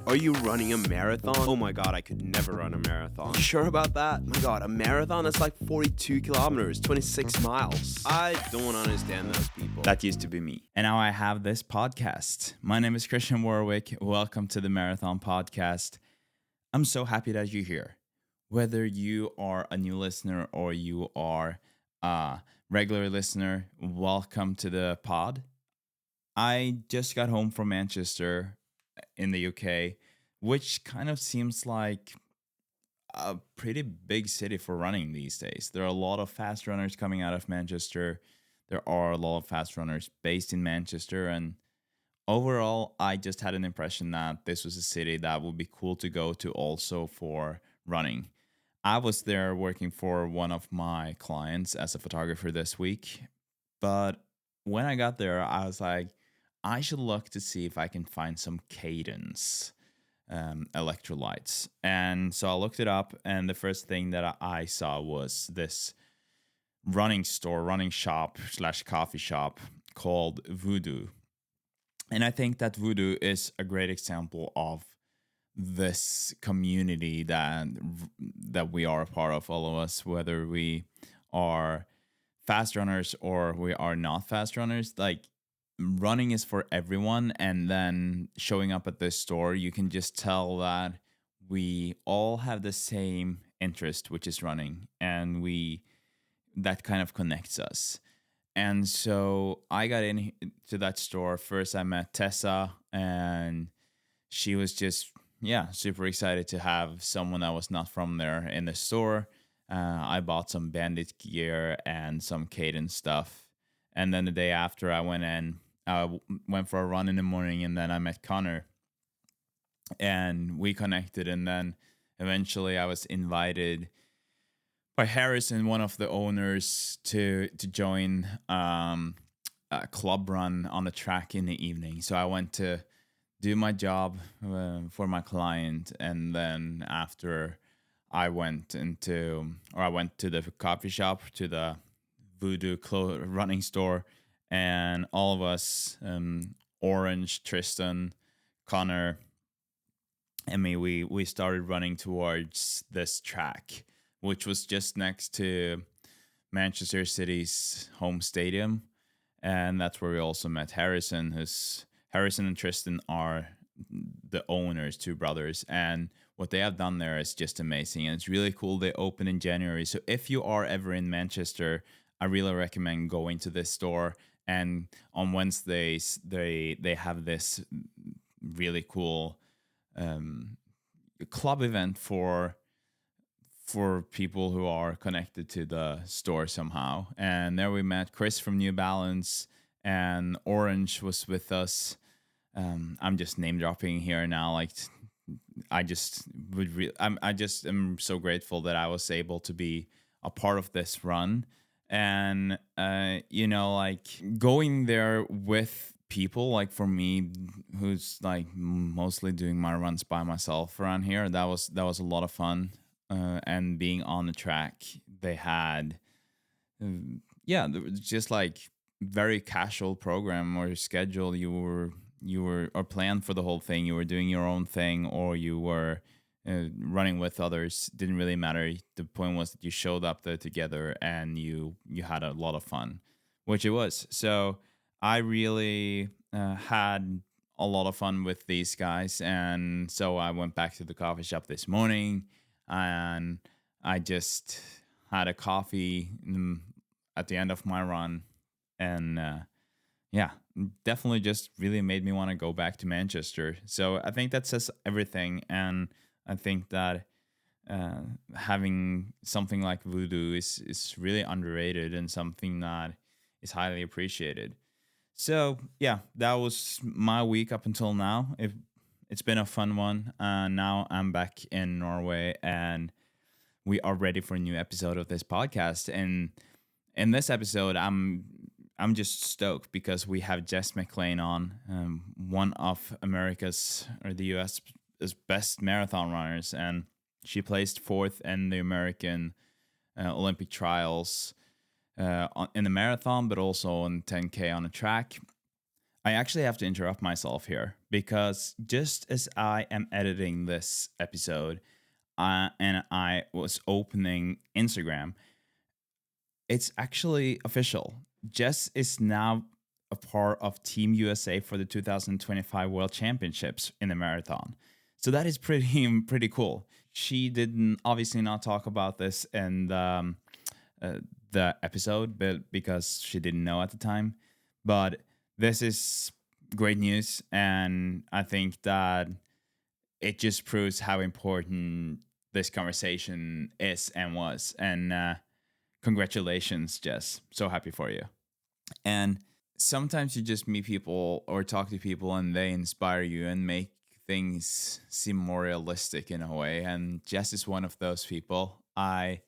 Are you running a marathon? Oh my god, I could never run a marathon. You sure about that? My god, a marathon? That's like 42 kilometers, 26 miles. I don't understand those people. That used to be me. And now I have this podcast. My name is Christian Warwick. Welcome to the Marathon Podcast. I'm so happy that you're here. Whether you are a new listener or you are a regular listener, welcome to the pod. I just got home from Manchester in the UK, which kind of seems like a pretty big city for running these days. There are a lot of fast runners coming out of Manchester. There are a lot of fast runners based in Manchester. And overall, I just had an impression that this was a city that would be cool to go to also for running. I was there working for one of my clients as a photographer this week. But when I got there, I was like, I should look to see if I can find some Cadence electrolytes. And so I looked it up, and the first thing that I saw was this running shop / coffee shop called Voodoo. And I think that Voodoo is a great example of this community that we are a part of, all of us, whether we are fast runners or we are not fast runners. Like, running is for everyone, and then showing up at this store, you can just tell that we all have the same interest, which is running, and that kind of connects us. And so I got into that store. First, I met Tessa, and she was just, super excited to have someone that was not from there in the store. I bought some Bandit gear and some Cadence stuff. And then the day after, I went for a run in the morning, and then I met Connor. And we connected, and then eventually I was invited by Harrison, one of the owners, to join a club run on the track in the evening. So I went to do my job for my client, and then after I went to the coffee shop, to the Voodoo running store, and all of us, Orange, Tristan, Connor, and me, we started running towards this track, which was just next to Manchester City's home stadium. And that's where we also met Harrison. Harrison and Tristan are the owners, two brothers. And what they have done there is just amazing. And it's really cool. They opened in January. So if you are ever in Manchester, I really recommend going to this store. And on Wednesdays, they have this really cool club event for people who are connected to the store somehow. And there we met Chris from New Balance, and Orange was with us. I'm just name dropping here now. Like, I just am so grateful that I was able to be a part of this run. And, like, going there with people, like for me, who's like mostly doing my runs by myself around here, that was a lot of fun. And being on the track, they had, just like very casual program or schedule. You were or planned for the whole thing. You were doing your own thing, or you were running with others. Didn't really matter. The point was that you showed up there together, and you had a lot of fun, which it was. So I really had a lot of fun with these guys, and so I went back to the coffee shop this morning, and I just had a coffee at the end of my run, and definitely just really made me want to go back to Manchester. So I think that says everything, and I think that having something like Voodoo is really underrated and something that is highly appreciated. So that was my week up until now. It's been a fun one. Now I'm back in Norway, and we are ready for a new episode of this podcast. And in this episode, I'm just stoked because we have Jess McClain on, one of America's or the U.S.'s best marathon runners, and she placed 4th in the American Olympic trials in the marathon, but also on 10K on a track. I actually have to interrupt myself here because just as I am editing this episode and I was opening Instagram, it's actually official. Jess is now a part of Team USA for the 2025 World Championships in the marathon. So that is pretty cool. She didn't obviously not talk about this in the episode, but because she didn't know at the time. But this is great news, and I think that it just proves how important this conversation is and was. And congratulations, Jess. So happy for you. And sometimes you just meet people or talk to people and they inspire you and make things seem more realistic in a way. And Jess is one of those people. I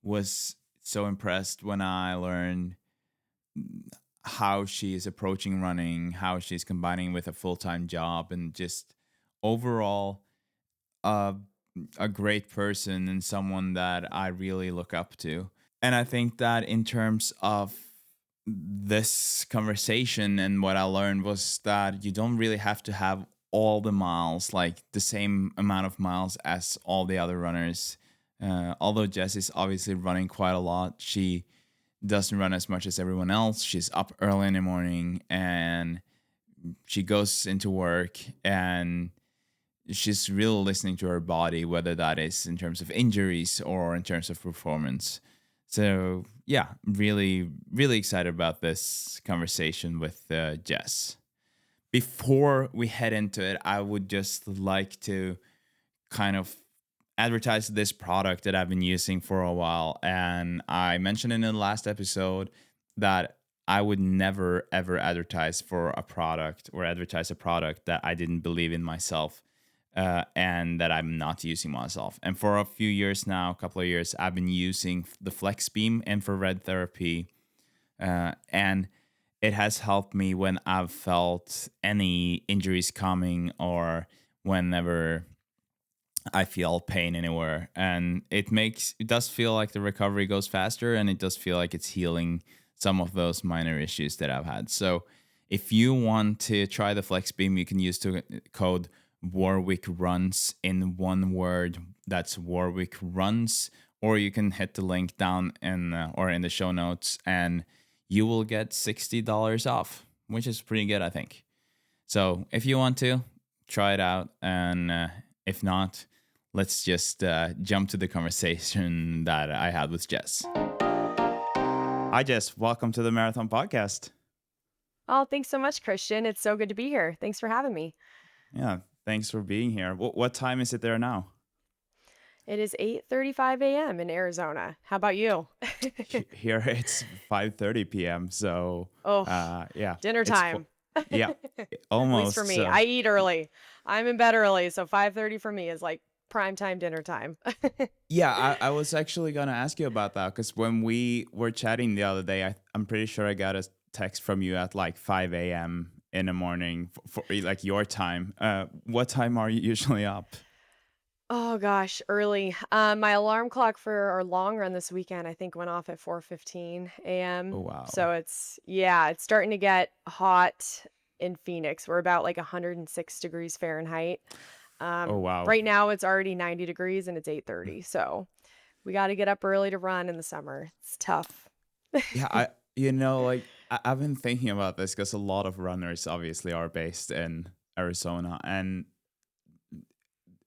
was so impressed when I learned how she is approaching running, how she's combining with a full-time job, and just overall uh, a great person and someone that I really look up to. And I think that in terms of this conversation and what I learned was that you don't really have to have all the miles, like the same amount of miles as all the other runners. Although Jess is obviously running quite a lot, she doesn't run as much as everyone else. She's up early in the morning and she goes into work and she's really listening to her body, whether that is in terms of injuries or in terms of performance. So yeah, really, really excited about this conversation with Jess. Before we head into it, I would just like to kind of advertise this product that I've been using for a while. And I mentioned in the last episode that I would never, ever advertise for a product or advertise a product that I didn't believe in myself. And that I'm not using myself. And for a few years now, a couple of years, I've been using the Flex Beam infrared therapy. And it has helped me when I've felt any injuries coming or whenever I feel pain anywhere. And it does feel like the recovery goes faster, and it does feel like it's healing some of those minor issues that I've had. So if you want to try the Flex Beam, you can use the code Warwick Runs in one word. That's Warwick Runs, or you can hit the link down in or in the show notes, and you will get $60 off, which is pretty good, I think. So if you want to, try it out, and if not, let's just jump to the conversation that I had with Jess. Hi, Jess. Welcome to the Marathon Podcast. Oh, thanks so much, Christian. It's so good to be here. Thanks for having me. Yeah. Thanks for being here. What time is it there now? It is 8:35 a.m. in Arizona. How about you? Here it's 5:30 p.m. So, yeah. Dinner time. Yeah, At almost. least for me. I eat early. I'm in bed early, so 5:30 for me is like prime time dinner time. Yeah, I was actually going to ask you about that because when we were chatting the other day, I'm pretty sure I got a text from you at like 5 a.m. in the morning for like your time. What time are you usually up? Oh gosh, early. My alarm clock for our long run this weekend, I think, went off at 4:15 a.m. Oh, wow. So it's starting to get hot in Phoenix. We're about like 106 degrees Fahrenheit. Oh, wow. Right now it's already 90 degrees and it's 8:30. So we got to get up early to run in the summer. It's tough. Yeah, I've been thinking about this because a lot of runners obviously are based in Arizona, and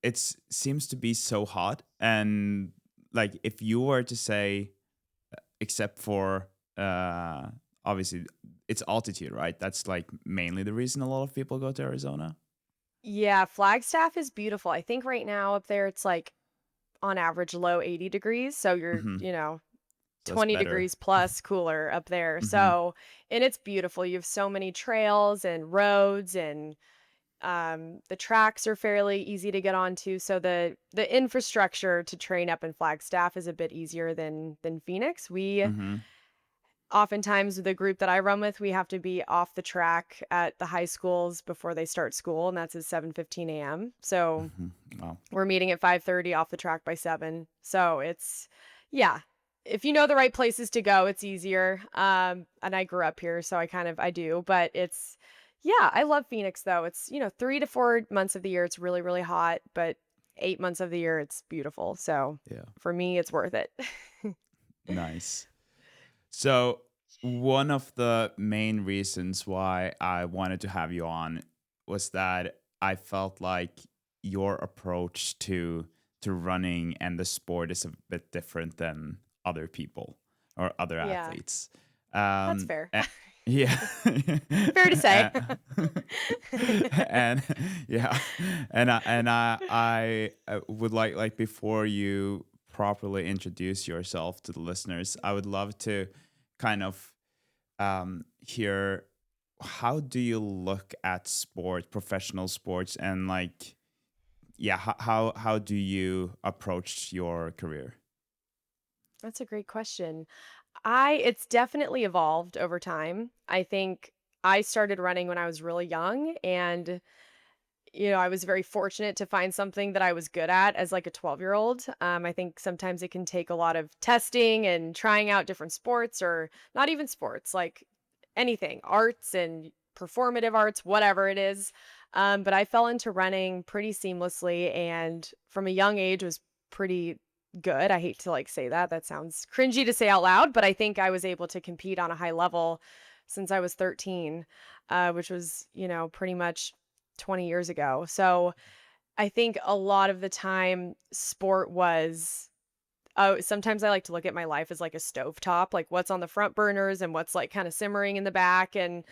it seems to be so hot. And like, if you were to say, except for obviously it's altitude, right? That's like mainly the reason a lot of people go to Arizona. Yeah, Flagstaff is beautiful. I think right now up there it's like on average low 80 degrees. So you're, Mm-hmm. So 20 better. degrees plus cooler up there. Mm-hmm. So, and it's beautiful. You have so many trails and roads, and the tracks are fairly easy to get onto. So the infrastructure to train up in Flagstaff is a bit easier than Phoenix. We Mm-hmm. oftentimes, the group that I run with, we have to be off the track at the high schools before they start school, and that's at 7:15 a.m. So Mm-hmm. Wow. we're meeting at 5:30, off the track by 7. So it's, yeah, if you know the right places to go, it's easier. And I grew up here, so I do, but Yeah, I love Phoenix though. It's, 3 to 4 months of the year it's really, really hot, but 8 months of the year it's beautiful. So Yeah. for me, it's worth it. Nice. So, one of the main reasons why I wanted to have you on was that I felt like your approach to running and the sport is a bit different than other people or other Yeah, athletes. that's Um, fair. a- yeah, Fair to say. Uh, and yeah, and I would like before you properly introduce yourself to the listeners, I would love to kind of hear, how do you look at sport, professional sports, and like, yeah, how do you approach your career? That's a great question. It's definitely evolved over time. I think I started running when I was really young and I was very fortunate to find something that I was good at as like a 12-year-old. I think sometimes it can take a lot of testing and trying out different sports or not even sports, like anything, arts and performative arts, whatever it is. But I fell into running pretty seamlessly and from a young age was pretty good. I hate to like say that. That sounds cringy to say out loud, but I think I was able to compete on a high level since I was 13, which was, pretty much 20 years ago. So I think a lot of the time sport was sometimes I like to look at my life as like a stovetop, like what's on the front burners and what's like kind of simmering in the back. And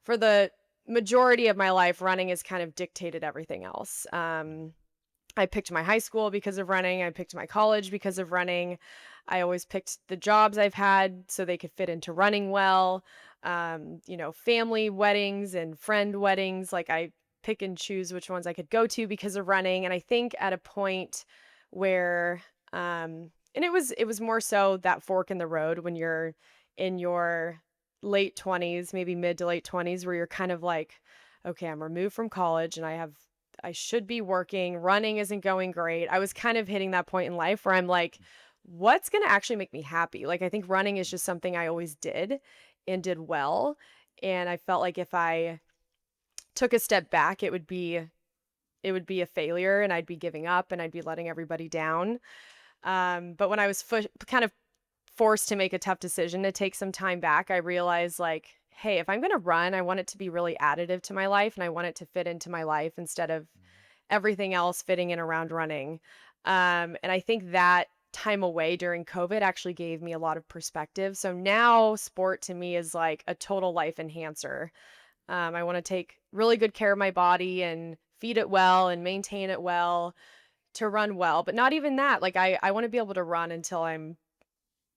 for the majority of my life, running has kind of dictated everything else. I picked my high school because of running. I picked my college because of running. I always picked the jobs I've had so they could fit into running well. Family weddings and friend weddings, like I pick and choose which ones I could go to because of running. And I think at a point where and it was more so that fork in the road when you're in your late 20s, maybe mid to late 20s, where you're kind of like, okay, I'm removed from college and I should be working. Running isn't going great. I was kind of hitting that point in life where I'm like, what's going to actually make me happy? Like, I think running is just something I always did and did well. And I felt like if I took a step back, it would be a failure and I'd be giving up and I'd be letting everybody down. But when I was kind of forced to make a tough decision to take some time back, I realized like, hey, if I'm going to run, I want it to be really additive to my life and I want it to fit into my life instead of everything else fitting in around running. And I think that time away during COVID actually gave me a lot of perspective. So now sport to me is like a total life enhancer. I want to take really good care of my body and feed it well and maintain it well to run well. But not even that. Like I want to be able to run until I'm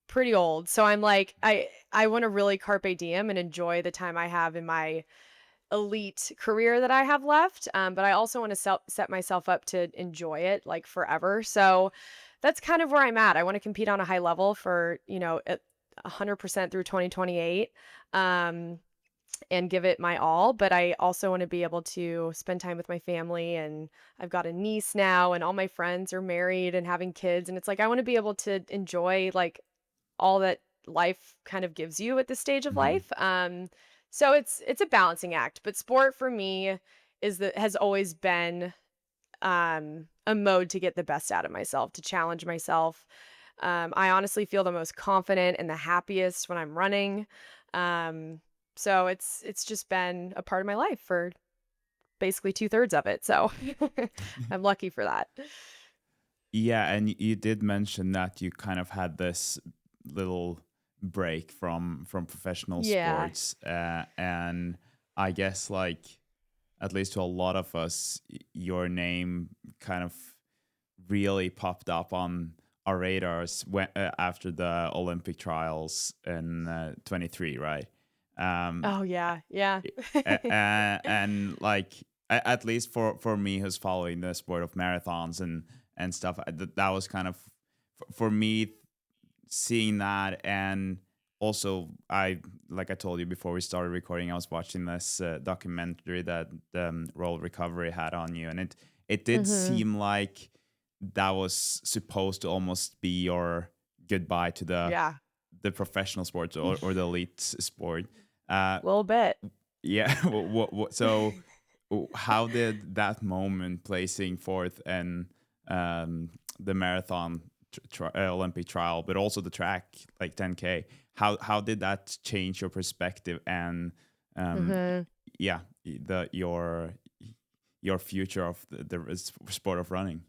pretty old. So I'm like, I want to really carpe diem and enjoy the time I have in my elite career that I have left. But I also want to set myself up to enjoy it like forever. So that's kind of where I'm at. I want to compete on a high level for, at 100% through 2028. And give it my all, but I also want to be able to spend time with my family and I've got a niece now and all my friends are married and having kids and it's like I want to be able to enjoy like all that life kind of gives you at this stage of Hmm. life. So it's a balancing act, but sport for me has always been a mode to get the best out of myself, to challenge myself. I honestly feel the most confident and the happiest when I'm running. Um, so it's just been a part of my life for basically 2/3 of it. So I'm lucky for that. Yeah, and you did mention that you kind of had this little break from professional Yeah. sports, and I guess like, at least to a lot of us, your name kind of really popped up on our radars after the Olympic trials in 23, right? Um, Oh yeah. Yeah. and like, at least for me, who's following the sport of marathons and stuff, that was kind of for me, seeing that. And also, I, like I told you before we started recording, I was watching this documentary that Roll Recovery had on you, and it did Mhm. seem like that was supposed to almost be your goodbye to Yeah. the professional sports, or the elite sport. A little bit. Yeah. So how did that moment placing fourth and the marathon Olympic trial, but also the track like 10K, how did that change your perspective and um, Hmm. yeah, the your future of the sport of running?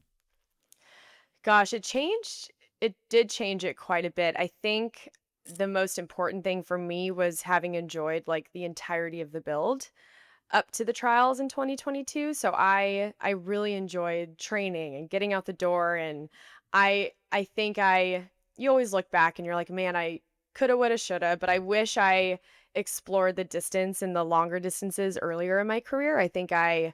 Gosh, it did change it quite a bit. I think the most important thing for me was having enjoyed like the entirety of the build up to the trials in 2022. So I really enjoyed training and getting out the door, and I think I you always look back and you're like, "Man, I coulda, woulda, shoulda," but I wish I explored the distance and the longer distances earlier in my career. I think I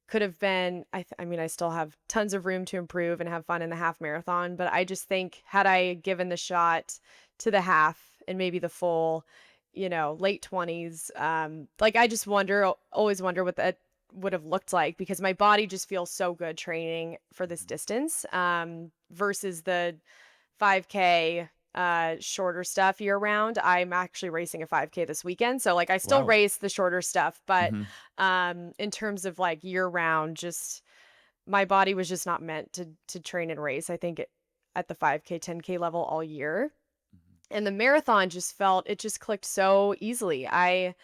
could have been I mean, I still have tons of room to improve and have fun in the half marathon, but I just think had I given the shot to the half and maybe the full, late 20s, like, I just always wonder what that would have looked like because my body just feels so good training for this distance, versus the 5K, shorter stuff year round. I'm actually racing a 5K this weekend, so, like, I still Wow. race the shorter stuff, but, Hmm. in terms of, like, year round, just my body was just not meant to train and race, I think, at the 5K, 10K level all year, and the marathon it just clicked so easily. I've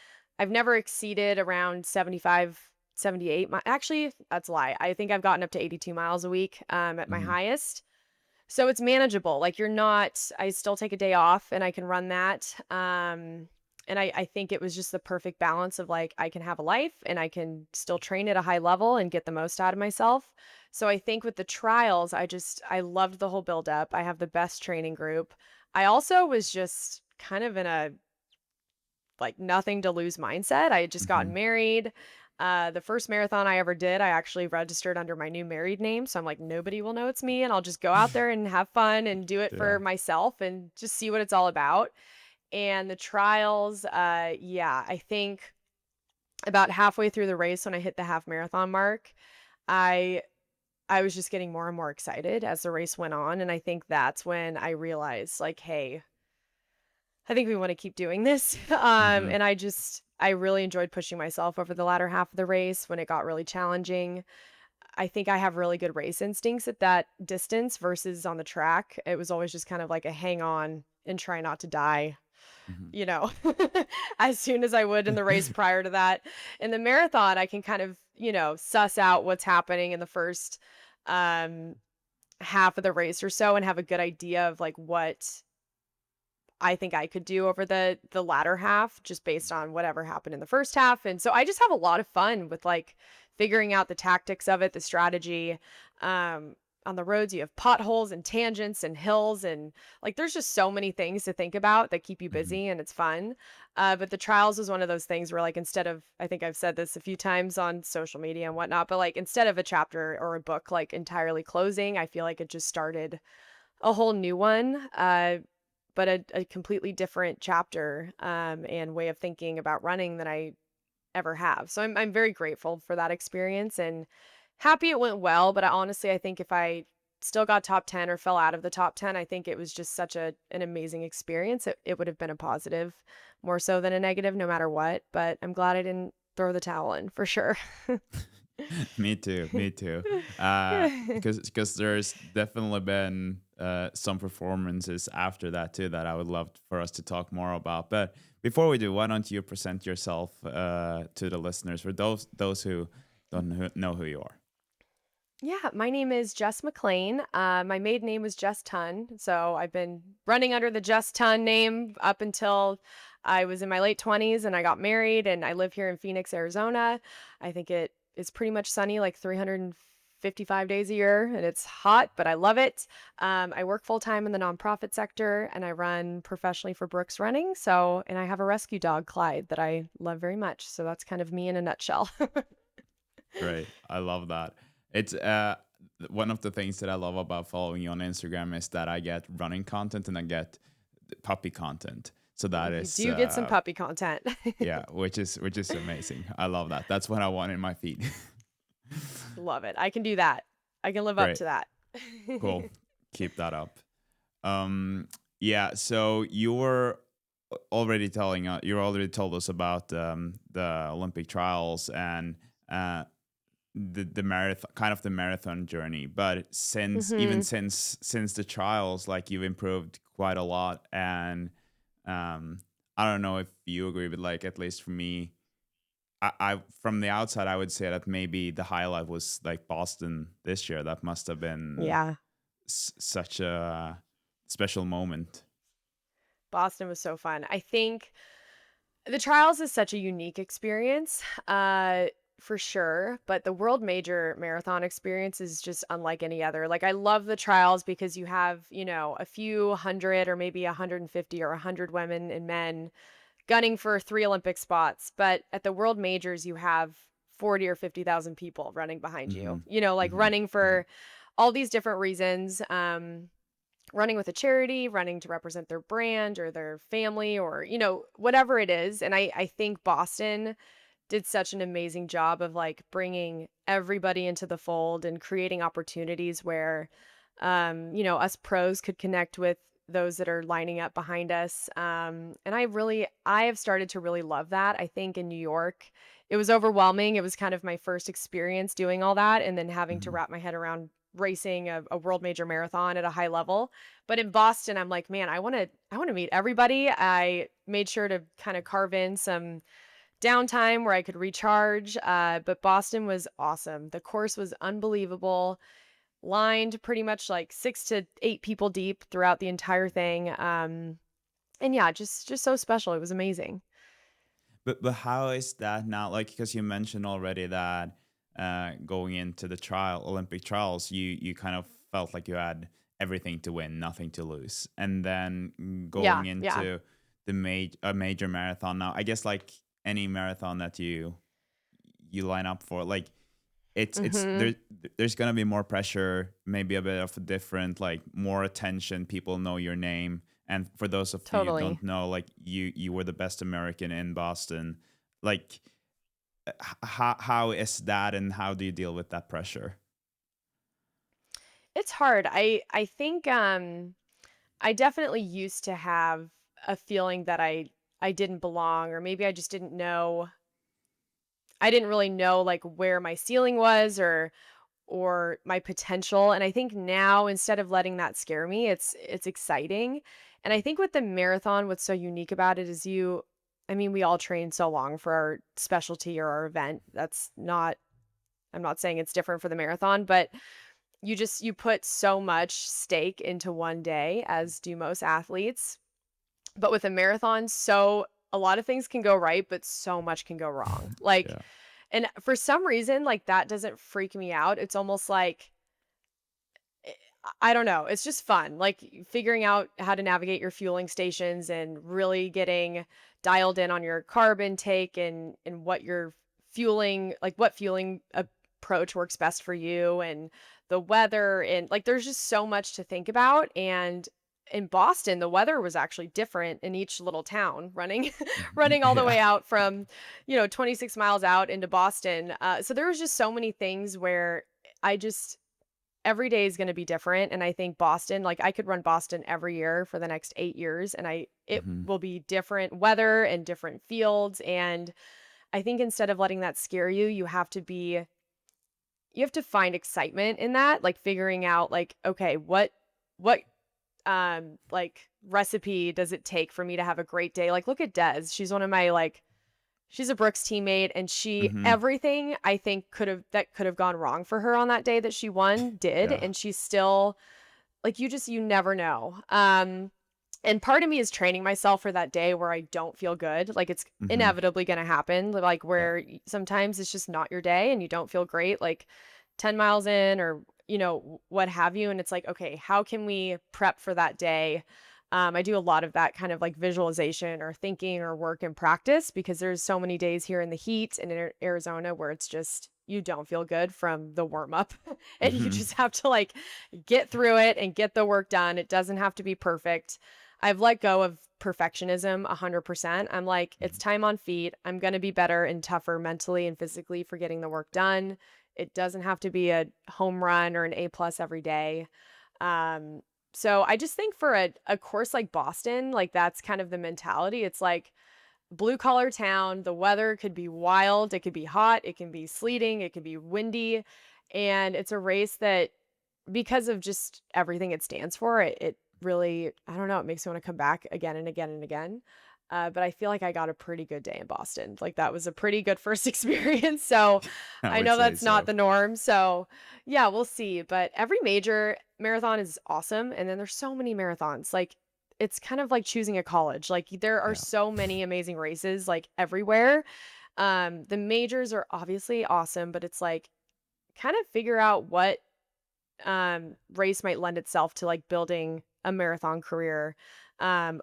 never exceeded around 75, 78 actually, that's a lie. I think I've gotten up to 82 miles a week, at my Hmm. highest. So it's manageable. Like I still take a day off and I can run that. And I think it was just the perfect balance of like I can have a life and I can still train at a high level and get the most out of myself. So I think with the trials, I loved the whole build up. I have the best training group. I also was just kind of in a like nothing to lose mindset. I had just gotten Hmm. married. The first marathon I ever did, I actually registered under my new married name. So I'm like, nobody will know it's me. And I'll just go out there and have fun and do it Yeah. for myself and just see what it's all about. And the trials, yeah, I think about halfway through the race when I hit the half marathon mark, I I was just getting more and more excited as the race went on. And I think that's when I realized, like, hey, I think we wanna keep doing this. Hmm. And I really enjoyed pushing myself over the latter half of the race when it got really challenging. I think I have really good race instincts at that distance versus on the track. It was always just kind of like a hang on and try not to die, Hmm. you know, as soon as I would in the race prior to that. In the marathon, I can kind of, suss out what's happening in the first, um, half of the race or so and have a good idea of, like, what I think I could do over the latter half just based on whatever happened in the first half, and so I just have a lot of fun with, like, figuring out the tactics of it, the strategy. Um, on the roads, you have potholes and tangents and hills and, like, there's just so many things to think about that keep you Hmm. busy and it's fun. But the trials is one of those things where, like, instead of I think I've said this a few times on social media and whatnot, but, like, instead of a chapter or a book, like, entirely closing, I feel like it just started a whole new one, but a completely different chapter, and way of thinking about running than I ever have. So I'm very grateful for that experience and happy it went well. But I think if I still got top 10 or fell out of the top 10, I think it was just such an amazing experience. It would have been a positive more so than a negative, no matter what. But I'm glad I didn't throw the towel in for sure. Me too. Me too. Because there's definitely been some performances after that too that I would love for us to talk more about. But before we do, why don't you present yourself to the listeners for those who don't know who you are? Yeah, my name is Jess McClain. My maiden name was Jess Tunn. So I've been running under the Jess Tunn name up until I was in my late 20s and I got married and I live here in Phoenix, Arizona. I think it is pretty much sunny like 355 days a year and it's hot, but I love it. I work full time in the nonprofit sector and I run professionally for Brooks Running. And I have a rescue dog, Clyde, that I love very much. So that's kind of me in a nutshell. Great. I love that. It's one of the things that I love about following you on Instagram is that I get running content and I get puppy content. So that You is do get some puppy content. yeah, which is amazing. I love that. That's what I want in my feed. Love it. I can do that. I can live up Great. to that. Cool. Keep that up. Um, yeah, so you were you already told us about the Olympic trials and the marathon, kind of the marathon journey. But Hmm. since the trials, like you've improved quite a lot. And I don't know if you agree, but like at least for me, I from the outside, I would say that maybe the highlight was like Boston this year. That must have been Yeah. such a special moment. Boston was so fun. I think the trials is such a unique experience, for sure, but the World Major Marathon experience is just unlike any other. Like, I love the trials because you have, a few hundred or maybe 150 or 100 women and men gunning for 3 Olympic spots, but at the World Majors, you have 40 or 50,000 people running behind Hmm. you, like Hmm. running Hmm. for all these different reasons. Running with a charity, running to represent their brand or their family or, whatever it is. And I think Boston did such an amazing job of like bringing everybody into the fold and creating opportunities where, us pros could connect with those that are lining up behind us. And I have started to really love that. I think in New York, it was overwhelming. It was kind of my first experience doing all that and then having to Hmm. wrap my head around racing a world major marathon at a high level. But in Boston, I'm like, man, I want to meet everybody. I made sure to kind of carve in some downtime where I could recharge. But Boston was awesome. The course was unbelievable, lined pretty much like 6 to 8 people deep throughout the entire thing. And yeah, just so special. It was amazing. But how is that now? Like, because you mentioned already that going into the Olympic trials, you kind of felt like you had everything to win, nothing to lose, and then going Yeah, yeah. into a major marathon. Now, I guess like any marathon that you line up for, like it's Mhm. there's gonna be more pressure, maybe a bit of a different, like more attention. People know your name, and for those of you who Totally. don't know, like you were the best American in Boston. Like, how is that, and how do you deal with that pressure? It's hard. I think I definitely used to have a feeling that I didn't belong or maybe I just didn't know. I didn't really know like where my ceiling was or my potential. And I think now instead of letting that scare me, it's exciting. And I think with the marathon, what's so unique about it is I mean, we all train so long for our specialty or our event. I'm not saying it's different for the marathon, but you put so much stake into one day, as do most athletes. But with a marathon, a lot of things can go right, but so much can go wrong. Like, Yeah. and for some reason, like that doesn't freak me out. It's almost like eh, I don't know. It's just fun. Like figuring out how to navigate your fueling stations and really getting dialed in on your carb intake and what you're fueling, like what fueling approach works best for you and the weather and like there's just so much to think about and in Boston the weather was actually different in each little town running running all the Yeah. way out from 26 miles out into Boston. So there was just so many things where I just every day is gonna be different, and I think Boston like, I could run Boston every year for the next 8 years, and it Hmm. will be different weather and different fields, and I think instead of letting that scare you, you have to find excitement in that, like, figuring out, like, "Okay, what like, recipe does it take for me to have a great day?" Like, look at Des, she's one of my, like she's a Brooks teammate, and she Hmm. everything I think could have gone wrong for her on that day that she won did, Yeah. and she's still like, you never know. And part of me is training myself for that day where I don't feel good, like, it's Hmm. inevitably gonna happen, like, Yeah. where sometimes it's just not your day and you don't feel great, like, 10 miles in or, what have you, and it's like, "Okay, how can we prep for that day?" I do a lot of that kind of, like, visualization or thinking or work and practice because there's so many days here in the heat and in Arizona where it's just you don't feel good from the warm up, and you Hmm. just have to, like, get through it and get the work done. It doesn't have to be perfect. I've let go of perfectionism 100%. I'm like, it's time on feet. I'm going to be better and tougher mentally and physically for getting the work done. It doesn't have to be a home run or an A plus every day. Um, So I just think for a course like Boston, like that's kind of the mentality. It's like blue collar town. The weather could be wild. It could be hot. It can be sleeting. It could be windy. And it's a race that, because of just everything it stands for, it really, I don't know, it makes me want to come back again and again and again. But I feel like I got a pretty good day in Boston. Like that was a pretty good first experience. So I I would know say that's not so. the norm. So yeah, we'll see. But every major marathon is awesome. And then there's so many marathons. Like it's kind of like choosing a college. Like there are Yeah. so many amazing races like everywhere. The majors are obviously awesome, but it's like kind of figure out what race might lend itself to like building a marathon career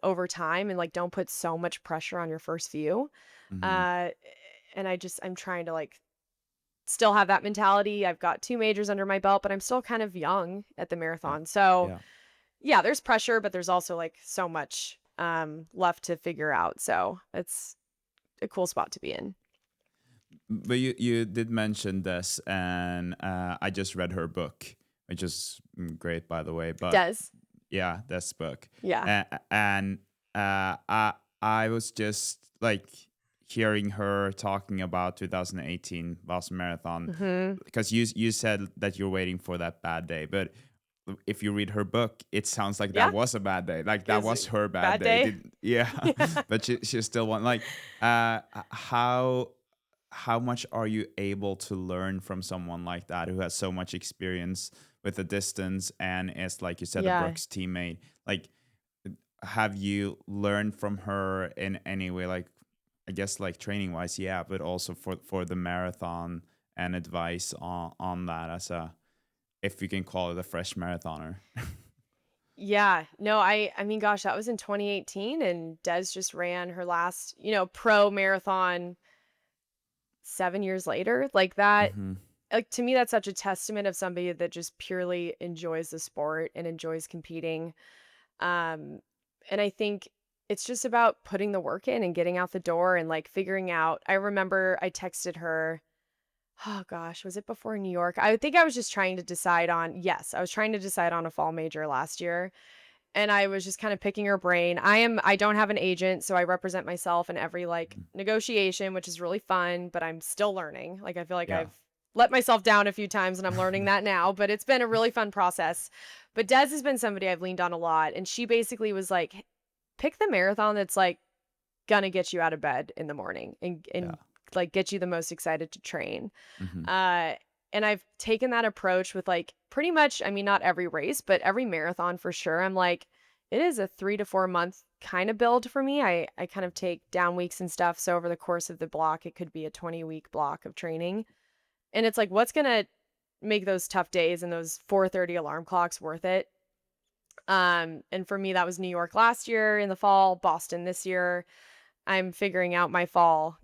over time, and like don't put so much pressure on your first few. Hmm. Uh and I'm trying to like still have that mentality. I've got 2 majors under my belt, but I'm still kind of young at the Yeah. marathon. So, Yeah. yeah, there's pressure, but there's also like so much left to figure out. So, it's a cool spot to be in. But you did mention this, and I just read her book, which is great, by the way. But Des. yeah, this book, Yeah. and I was just like hearing her talking about 2018 Boston Marathon, Mhm. because you said that you're waiting for that bad day, but if you read her book, it sounds like Yeah. that was a bad day. Like It that was was a her bad bad day. day. Did yeah, Yeah. but she still won. Like how much are you able to learn from someone like that who has so much experience with the distance and is, like you said, a Yeah. Brooks teammate? Like, have you learned from her in any way? Like, I guess like training wise, yeah, but also for the marathon, and advice on that as a, if you can call it, a fresh marathoner. Yeah. No, I mean, gosh, that was in 2018 and Des just ran her last, pro marathon 7 years later. Like that, Hmm. like to me that's such a testament of somebody that just purely enjoys the sport and enjoys competing. Um and I think it's just about putting the work in and getting out the door and like figuring out. I remember I texted her, oh gosh, was it before New York? I think I was just trying to decide on, yes, I was trying to decide on a fall major last year. And I was just kind of picking her brain. I don't have an agent, so I represent myself in every like negotiation, which is really fun, but I'm still learning. Like I feel like Yeah. I've let myself down a few times and I'm learning that now, but it's been a really fun process. But Des has been somebody I've leaned on a lot, and she basically was like, pick the marathon that's like gonna get you out of bed in the morning Yeah. and like get you the most excited to train. Hmm. Uh, and I've taken that approach with like pretty much, I mean, not every race, but every marathon for sure. I'm like, it is a 3 to 4 month kind of build for me. I kind of take down weeks and stuff. So over the course of the block, it could be a 20-week block of training. And it's like, what's going to make those tough days and those 4:30 alarm clocks worth it? And for me, that was New York last year in the fall, Boston this year. I'm figuring out my fall,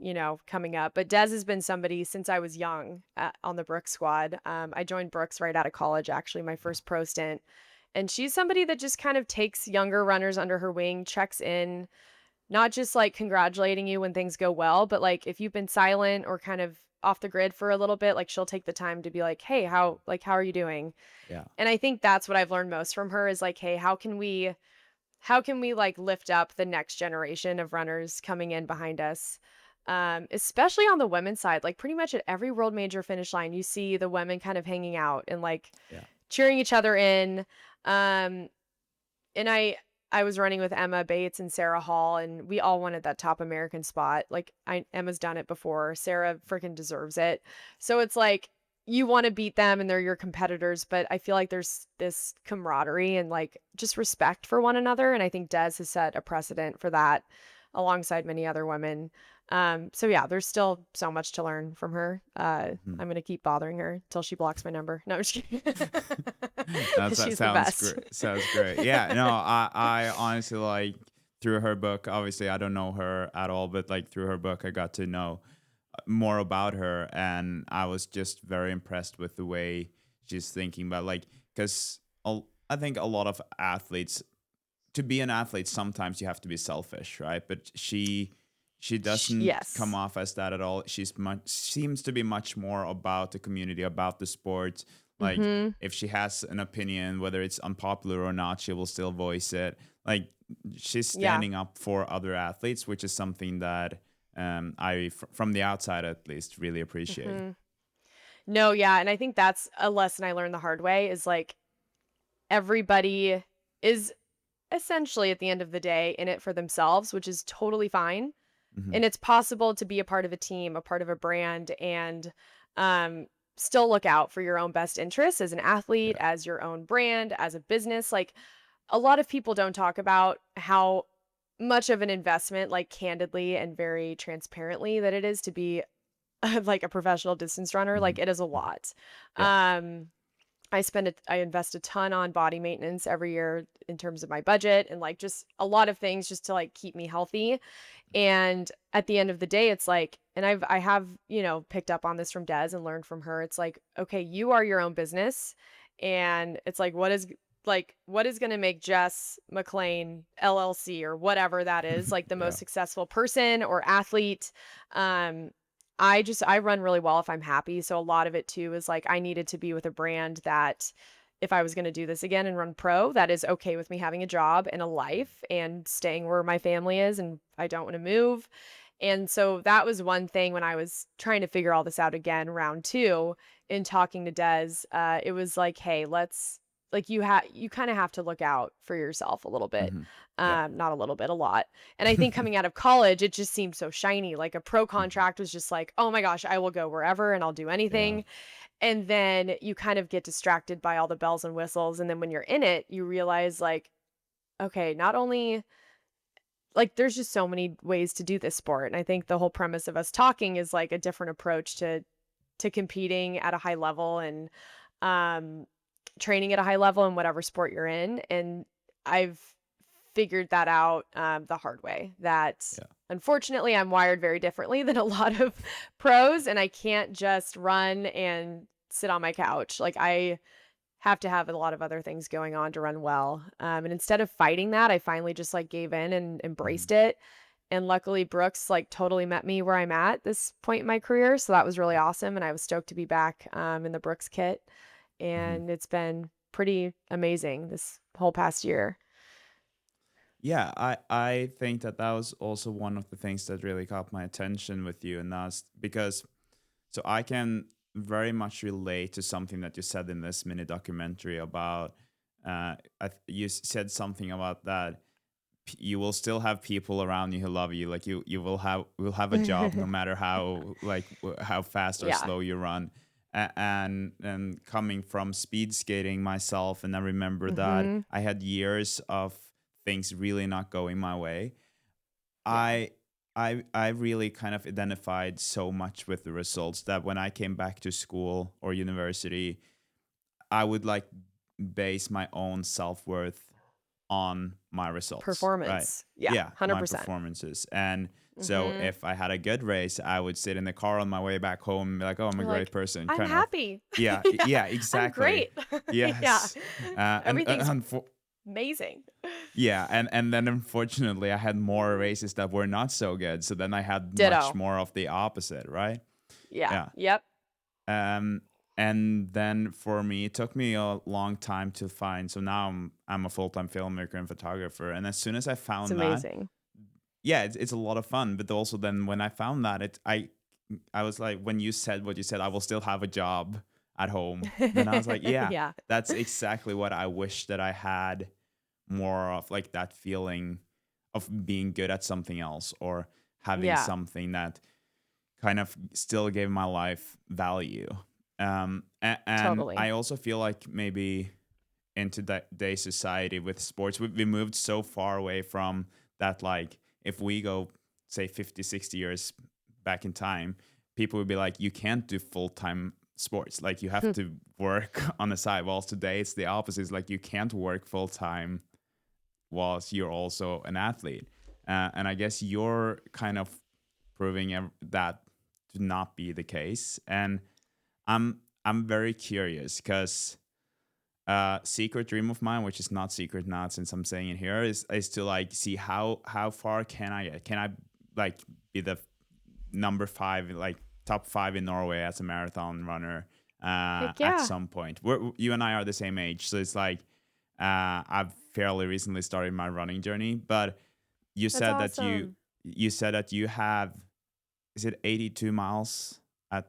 coming up. But Des has been somebody since I was young on the Brooks squad. I joined Brooks right out of college, actually, my first pro stint. And she's somebody that just kind of takes younger runners under her wing, checks in, not just like congratulating you when things go well, but like if you've been silent or kind of off the grid for a little bit, like she'll take the time to be like, hey, how are you doing? Yeah. And I think that's what I've learned most from her is like, hey, how can we like lift up the next generation of runners coming in behind us, especially on the women's side. Like pretty much at every world major finish line you see the women kind of hanging out and like Yeah. cheering each other in. And I was running with Emma Bates and Sarah Hall, and we all wanted that top American spot. Like Emma's done it before. Sarah freaking deserves it. So it's like you want to beat them and they're your competitors, but I feel like there's this camaraderie and like just respect for one another. And I think Des has set a precedent for that alongside many other women. So yeah, there's still so much to learn from her. Mhm. I'm gonna keep bothering her till she blocks my number. No, I'm just kidding. That She's the sounds best. great. Sounds great. Yeah, no, I honestly, like, through her book, obviously I don't know her at all, but like through her book I got to know more about her, and I was just very impressed with the way she's thinking about, like, because I think a lot of athletes, to be an athlete, sometimes you have to be selfish, right? But she doesn't come Yes. off as that at all. Seems to be much more about the community, about the sport, Like Mm-hmm. if she has an opinion, whether it's unpopular or not, she will still voice it. Like she's Yeah. standing up for other athletes, which is something that from the outside at least, really appreciate. Mm-hmm. No, yeah, and I think that's a lesson I learned the hard way is like everybody is essentially at the end of the day in it for themselves, which is totally fine. Hmm. And it's possible to be a part of a team, a part of a brand, and um, still look out for your own best interests as an athlete, Yeah. as your own brand, as a business. Like a lot of people don't talk about how much of an investment, like candidly and very transparently, that it is to be like a professional distance runner. Hmm. Like it is a lot. Yeah. Um, I invest a ton on body maintenance every year in terms of my budget and like just a lot of things just to like keep me healthy. And at the end of the day, it's like, and I have, picked up on this from Des and learned from her. It's like, okay, you are your own business. And it's like, what is going to make Jess McClain LLC or whatever that is, like the Yeah. most successful person or athlete. Um, I run really well if I'm happy. So a lot of it too is like I needed to be with a brand that if I was going to do this again and run pro, that is okay with me having a job and a life and staying where my family is and I don't want to move. And so that was one thing when I was trying to figure all this out again, round two, in talking to Des. It was like, hey, let's like you kind of have to look out for yourself a little bit. Hmm. Yeah. Not a little bit, a lot. And I think coming out of college, it just seemed so shiny. Like a pro Hmm. contract was just like, oh my gosh, I will go wherever and I'll do Yeah. anything. And then you kind of get distracted by all the bells and whistles. And then when you're in it, you realize like, okay, not only like there's just so many ways to do this sport. And I think the whole premise of us talking is like a different approach to competing at a high level and um training at a high level in whatever sport you're in. And I've figured that out the hard way that Yeah. unfortunately I'm wired very differently than a lot of pros and I can't just run and sit on my couch. Like I have to have a lot of other things going on to run well. And instead of fighting that, I finally just like gave in and Hmm. embraced it. And luckily Brooks like totally met me where I'm at this point in my career. So that was really awesome. And I was stoked to be back in the Brooks kit. Hmm. And it's been pretty amazing this whole past year. Yeah, I think that was also one of the things that really caught my attention with you, and that's because so I can very much relate to something that you said in this mini documentary about. You said something about that you will still have people around you who love you. Like you will have a job no matter how like how fast or Yeah. slow you run. And coming from speed skating myself, and I remember that Mhm. I had years of things really not going my way. Yeah. I I really kind of identified so much with the results that when I came back to school or university, I would like base my own self-worth on my results, right? Performance. Yeah, Yeah, my 100%. performances. And so Mhm. if I had a good race, I would sit in the car on my way back home and be like, "Oh, I'm a You're great like, person," "I'm kind of. happy." Yeah, Yeah, yeah, "I'm exactly. great." Yeah. Yes. And Everything's amazing. yeah, and then unfortunately, I had more races that were not so good. So then I had much Ditto. more of the opposite, right? Yeah. Yeah. Yep. Um, and then for me, it took me a long time to find. So now I'm a full time filmmaker and photographer. And as soon as I It's found that, amazing. yeah, it's a lot of fun. But also then when I found that, I was like, when you said what you said, I will still have a job at home. Then I was like, yeah, Yeah. that's exactly what I wish that I had more of, like that feeling of being good at something else or having Yeah. something that kind of still gave my life value. And Totally. I also feel like maybe in today's society with sports, we moved so far away from that. Like if we go, say, 50, 60 years back in time, people would be like, you can't do full-time sports. Like you have to work on the side. Whilst today it's the opposite. It's like you can't work full-time whilst you're also an athlete. And I guess you're kind of proving that to not be the case. And I'm very curious because secret dream of mine, which is not secret now since I'm saying it here, is to like see how far can I get? Can I like be the number 5, like top 5 in Norway as a marathon runner? Heck at yeah. some point. You and I are the same age, so it's like I've fairly recently started my running journey. But you That's said that awesome. you said that you have, is it 82 miles at,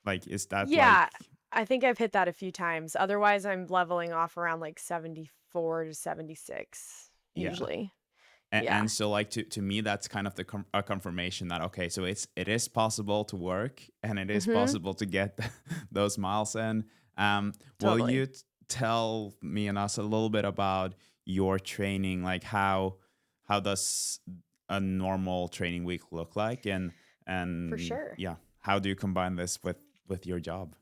like, is that like, Yeah, I think I've hit that a few times. Otherwise, I'm leveling off around like 74 to 76 yeah. usually. And Yeah. so, like, to me, that's kind of a confirmation that, okay, so it is possible to work, and it is Mhm. possible to get those miles in. Will Totally. you tell me and us a little bit about your training? Like, how does a normal training week look like, For and sure. yeah, how do you combine this with your job?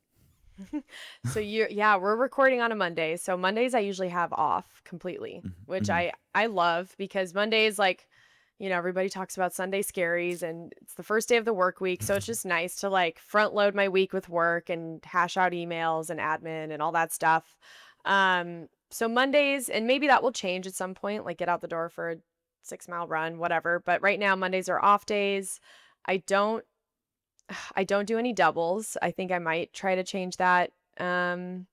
So yeah, we're recording on a Monday. So Mondays I usually have off completely, which Hmm. I love because Mondays like, everybody talks about Sunday scaries and it's the first day of the work week, so it's just nice to like front load my week with work and hash out emails and admin and all that stuff. So Mondays, and maybe that will change at some point, like get out the door for a 6 mile run, whatever. But right now Mondays are off days. I don't I don't do any doubles. I think I might try to change that when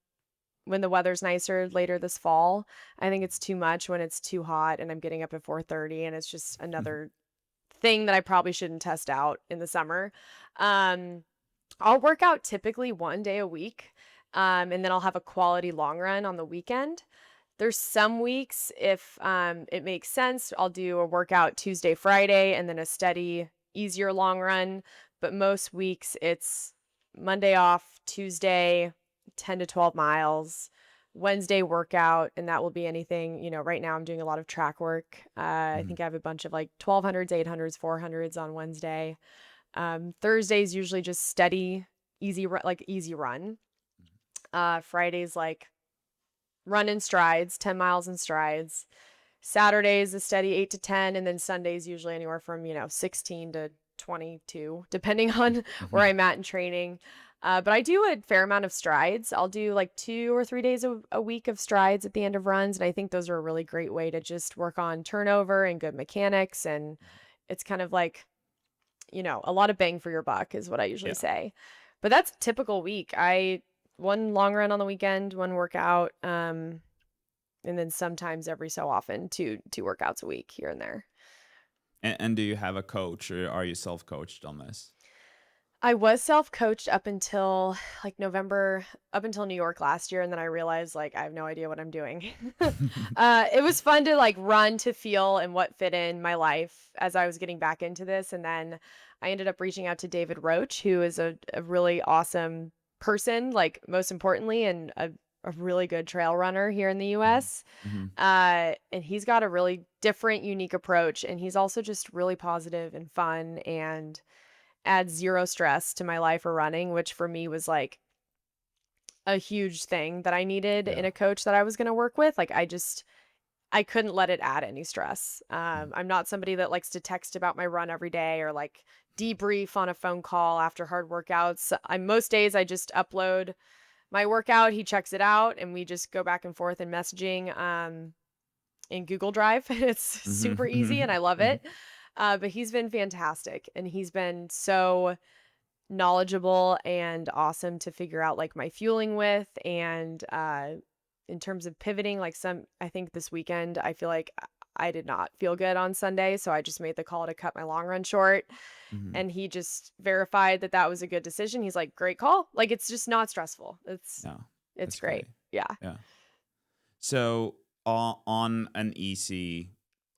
the weather's nicer later this fall. I think it's too much when it's too hot and I'm getting up at 4:30 and it's just another thing that I probably shouldn't test out in the summer. Um I'll work out typically 1 day a week. And then I'll have a quality long run on the weekend. There's some weeks, if it makes sense, I'll do a workout Tuesday, Friday, and then a steady, easier long run. But most weeks, it's Monday off, Tuesday, 10 to 12 miles, Wednesday workout, and that will be anything. Right now I'm doing a lot of track work. I Hmm. think I have a bunch of like 1200s, 800s, 400s on Wednesday. Thursday's usually just steady, easy run. Friday's like run in strides, 10 miles in strides. Saturday's a steady 8 to 10, and then Sunday's usually anywhere from, 16 to 22, depending on where I'm at in training. But I do a fair amount of strides. I'll do like 2 or 3 days a week of strides at the end of runs. And I think those are a really great way to just work on turnover and good mechanics. And it's kind of like, a lot of bang for your buck is what I usually Yeah. say. But that's a typical week. One long run on the weekend, one workout, and then sometimes every so often two workouts a week here and there. And do you have a coach, or are you self-coached on this? I was self-coached up until like November, up until New York last year, and then I realized like I have no idea what I'm doing. It was fun to like run to feel and what fit in my life as I was getting back into this, and then I ended up reaching out to David Roach, who is a really awesome person, like most importantly, and a really good trail runner here in the US. Hmm. And he's got a really different, unique approach, and he's also just really positive and fun and adds zero stress to my life or running, which for me was like a huge thing that I needed in Yeah. a coach that I was going to work with. Like I couldn't let it add any stress. Mhm. I'm not somebody that likes to text about my run every day or like debrief on a phone call after hard workouts. Most days I just upload my workout, he checks it out, and we just go back and forth in messaging in Google Drive. It's super easy and I Mhm. love Mhm. it. But he's been fantastic and he's been so knowledgeable and awesome to figure out like my fueling with and in terms of pivoting like I think this weekend I feel like I did not feel good on Sunday, so I just made the call to cut my long run short, Mhm. and he just verified that that was a good decision. He's like, "Great call." Like it's just not stressful. Yeah, It's that's great. great. Yeah. Yeah. So on an easy,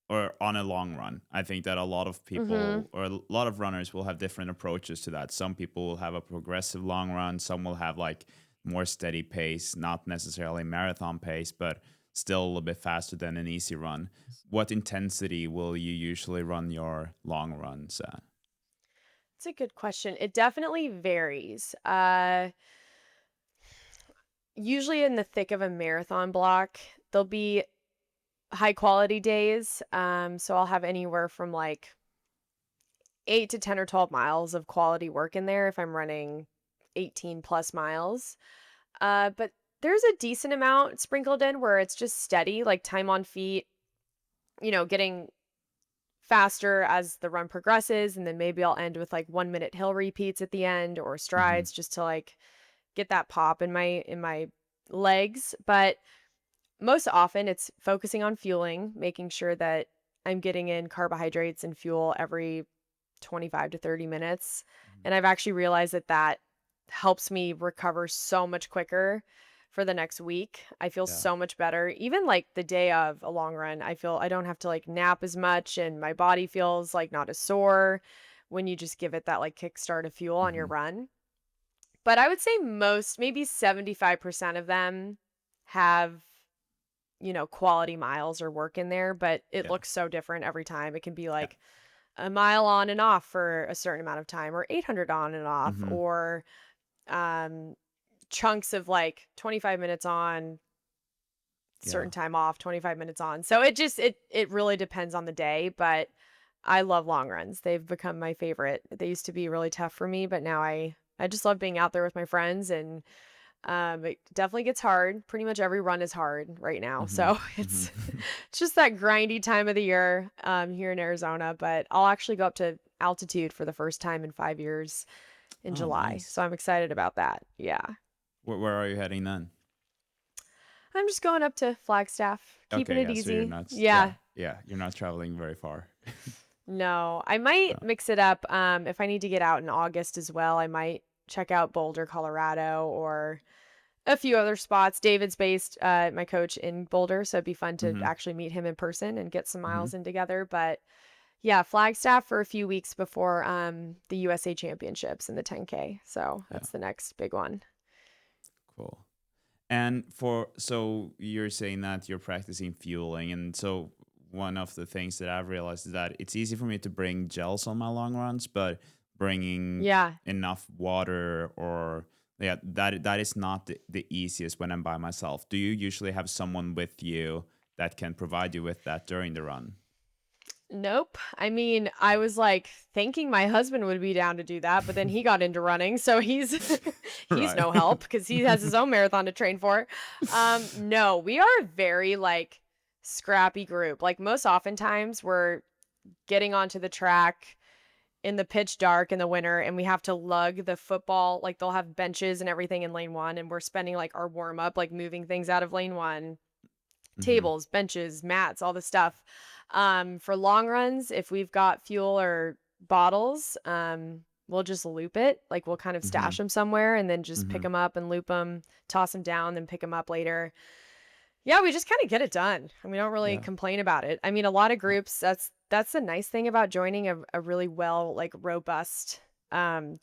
or on a long run, I think that a lot of Mhm. people, or a lot of runners, will have different approaches to that. Some people will have a progressive long run. Some will have like more steady pace, not necessarily marathon pace, but still a little bit faster than an easy run. What intensity will you usually run your long runs at? It's a good question. It definitely varies. Usually in the thick of a marathon block, there'll be high quality days. So I'll have anywhere from like 8 to 10 or 12 miles of quality work in there if I'm running 18 plus miles. But there's a decent amount sprinkled in where it's just steady, like time on feet, getting faster as the run progresses. And then maybe I'll end with like 1 minute hill repeats at the end or Hmm. strides just to like get that pop in my legs. But most often it's focusing on fueling, making sure that I'm getting in carbohydrates and fuel every 25 to 30 minutes. Mhm. And I've actually realized that that helps me recover so much quicker for the next week. I feel Yeah. so much better. Even like the day of a long run, I feel I don't have to like nap as much and my body feels like not as sore when you just give it that like kickstart of fuel on your Hmm. run. But I would say most, maybe 75% of them have, quality miles or work in there, but it Yeah. looks so different every time. It can be Yeah. like a mile on and off for a certain amount of time, or 800 on and off, Hmm. or um, chunks of like 25 minutes on, Yeah. certain time off, 25 minutes on. So it really depends on the day, but I love long runs. They've become my favorite. They used to be really tough for me, but now I just love being out there with my friends, and it definitely gets hard. Pretty much every run is hard right now. Hmm. So Hmm. it's just that grindy time of the year here in Arizona, but I'll actually go up to altitude for the first time in 5 years in Oh, July. nice. So I'm excited about that. Yeah. Where are you heading then? I'm just going up to Flagstaff, keeping Okay, it yeah. So you're easy. not, yeah, Yeah. yeah, you're not traveling very far. No, I No. might mix it up. If I need to get out in August as well, I might check out Boulder, Colorado, or a few other spots. David's based, my coach, in Boulder, so it'd be fun to Hmm. actually meet him in person and get some Hmm. miles in together. But yeah, Flagstaff for a few weeks before the USA Championships in the 10K. So Yeah. that's the next big one. Cool. And so you're saying that you're practicing fueling, and so one of the things that I've realized is that it's easy for me to bring gels on my long runs, but bringing Yeah. enough water or yeah, that is not the easiest when I'm by myself. Do you usually have someone with you that can provide you with that during the run? Nope. I mean, I was like thinking my husband would be down to do that, but then he got into running, so he's he's Right. no help because he has his own marathon to train for. No, we are a very like scrappy group. Like most oftentimes we're getting onto the track in the pitch dark in the winter and we have to lug the football, like they'll have benches and everything in lane 1 and we're spending like our warm up like moving things out of lane 1, Hmm. tables, benches, mats, all the stuff. For long runs, if we've got fuel or bottles, we'll just loop it. Like we'll kind of Hmm. stash them somewhere and then just pick Hmm. them up and loop them, toss them down, then pick them up later. Yeah, we just kind of get it done, and we don't really Yeah. complain about it. I mean, a lot of Yeah. groups, that's the nice thing about joining a really well like robust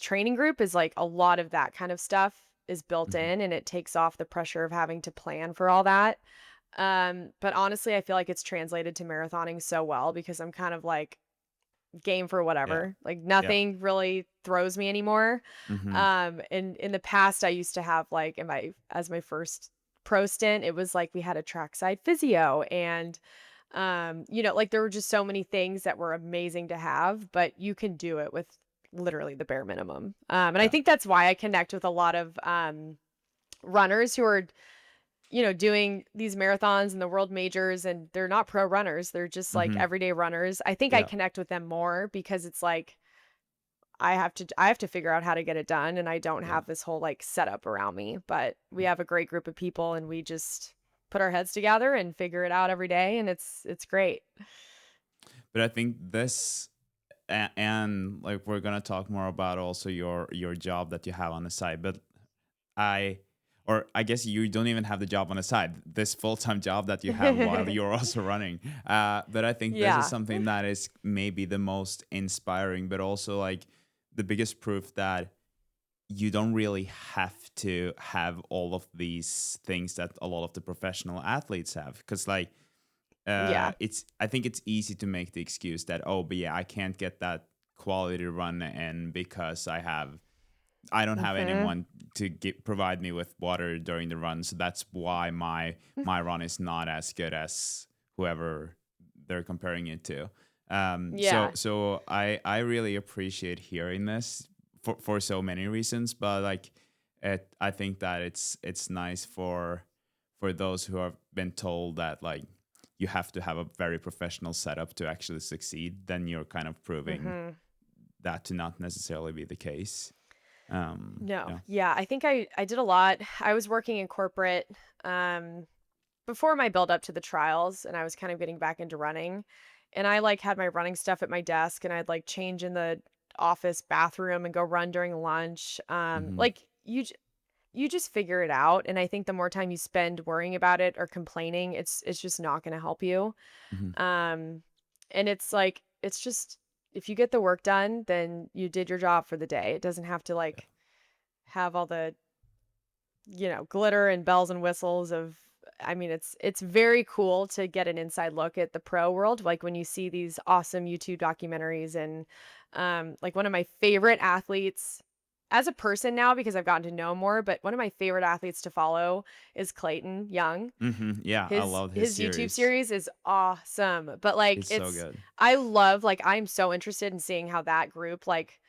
training group is like a lot of that kind of stuff is built Hmm. in and it takes off the pressure of having to plan for all that. But honestly, I feel like it's translated to marathoning so well because I'm kind of like game for Yeah. whatever. Like Yeah. nothing really throws me anymore. Hmm. In the past I used to have like in my as my first pro stint, it was like we had a trackside physio and like there were just so many things that were amazing to have, but you can do it with literally the bare minimum. And I Yeah. think that's why I connect with a lot of runners who are doing these marathons and the world majors and they're not pro runners. They're just like Hmm. everyday runners. I think I Yeah. connect with them more because it's like I have to figure out how to get it done and I don't Yeah. have this whole like setup around me, but we have a great group of people and we just put our heads together and figure it out every day and it's great. But I think this and like we're gonna talk more about also your job that you have on the side. But I or I guess you don't even have the job on the side. This full time job that you have while you're also running. But I think this is Yeah. something that is maybe the most inspiring, but also like the biggest proof that you don't really have to have all of these things that a lot of the professional athletes have because like Yeah. it's I think it's easy to make the excuse that oh but yeah I can't get that quality run in because I don't have Mhm. anyone to provide me with water during the run, so that's why my run is not as good as whoever they're comparing it to. So Yeah. so I really appreciate hearing this for so many reasons, but like I think that it's nice for those who have been told that like you have to have a very professional setup to actually succeed. Then you're kind of proving Mhm. that to not necessarily be the case. No. Yeah. Yeah, I think I did a lot. I was working in corporate before my build up to the trials, and I was kind of getting back into running. And I like had my running stuff at my desk, and I'd like change in the office bathroom and go run during lunch. Hmm. Like you just figure it out, and I think the more time you spend worrying about it or complaining, it's just not going to help you. Hmm. Um and it's like it's just if you get the work done, then you did your job for the day. It doesn't have to Yeah. like have all the, glitter and bells and whistles of I mean, it's very cool to get an inside look at the pro world, like when you see these awesome YouTube documentaries and like one of my favorite athletes as a person now because I've gotten to know more, but one of my favorite athletes to follow is Clayton Young. Hmm. Yeah, I love his His YouTube series. series is awesome, but like It's so good. I love like I'm so interested in seeing how that group like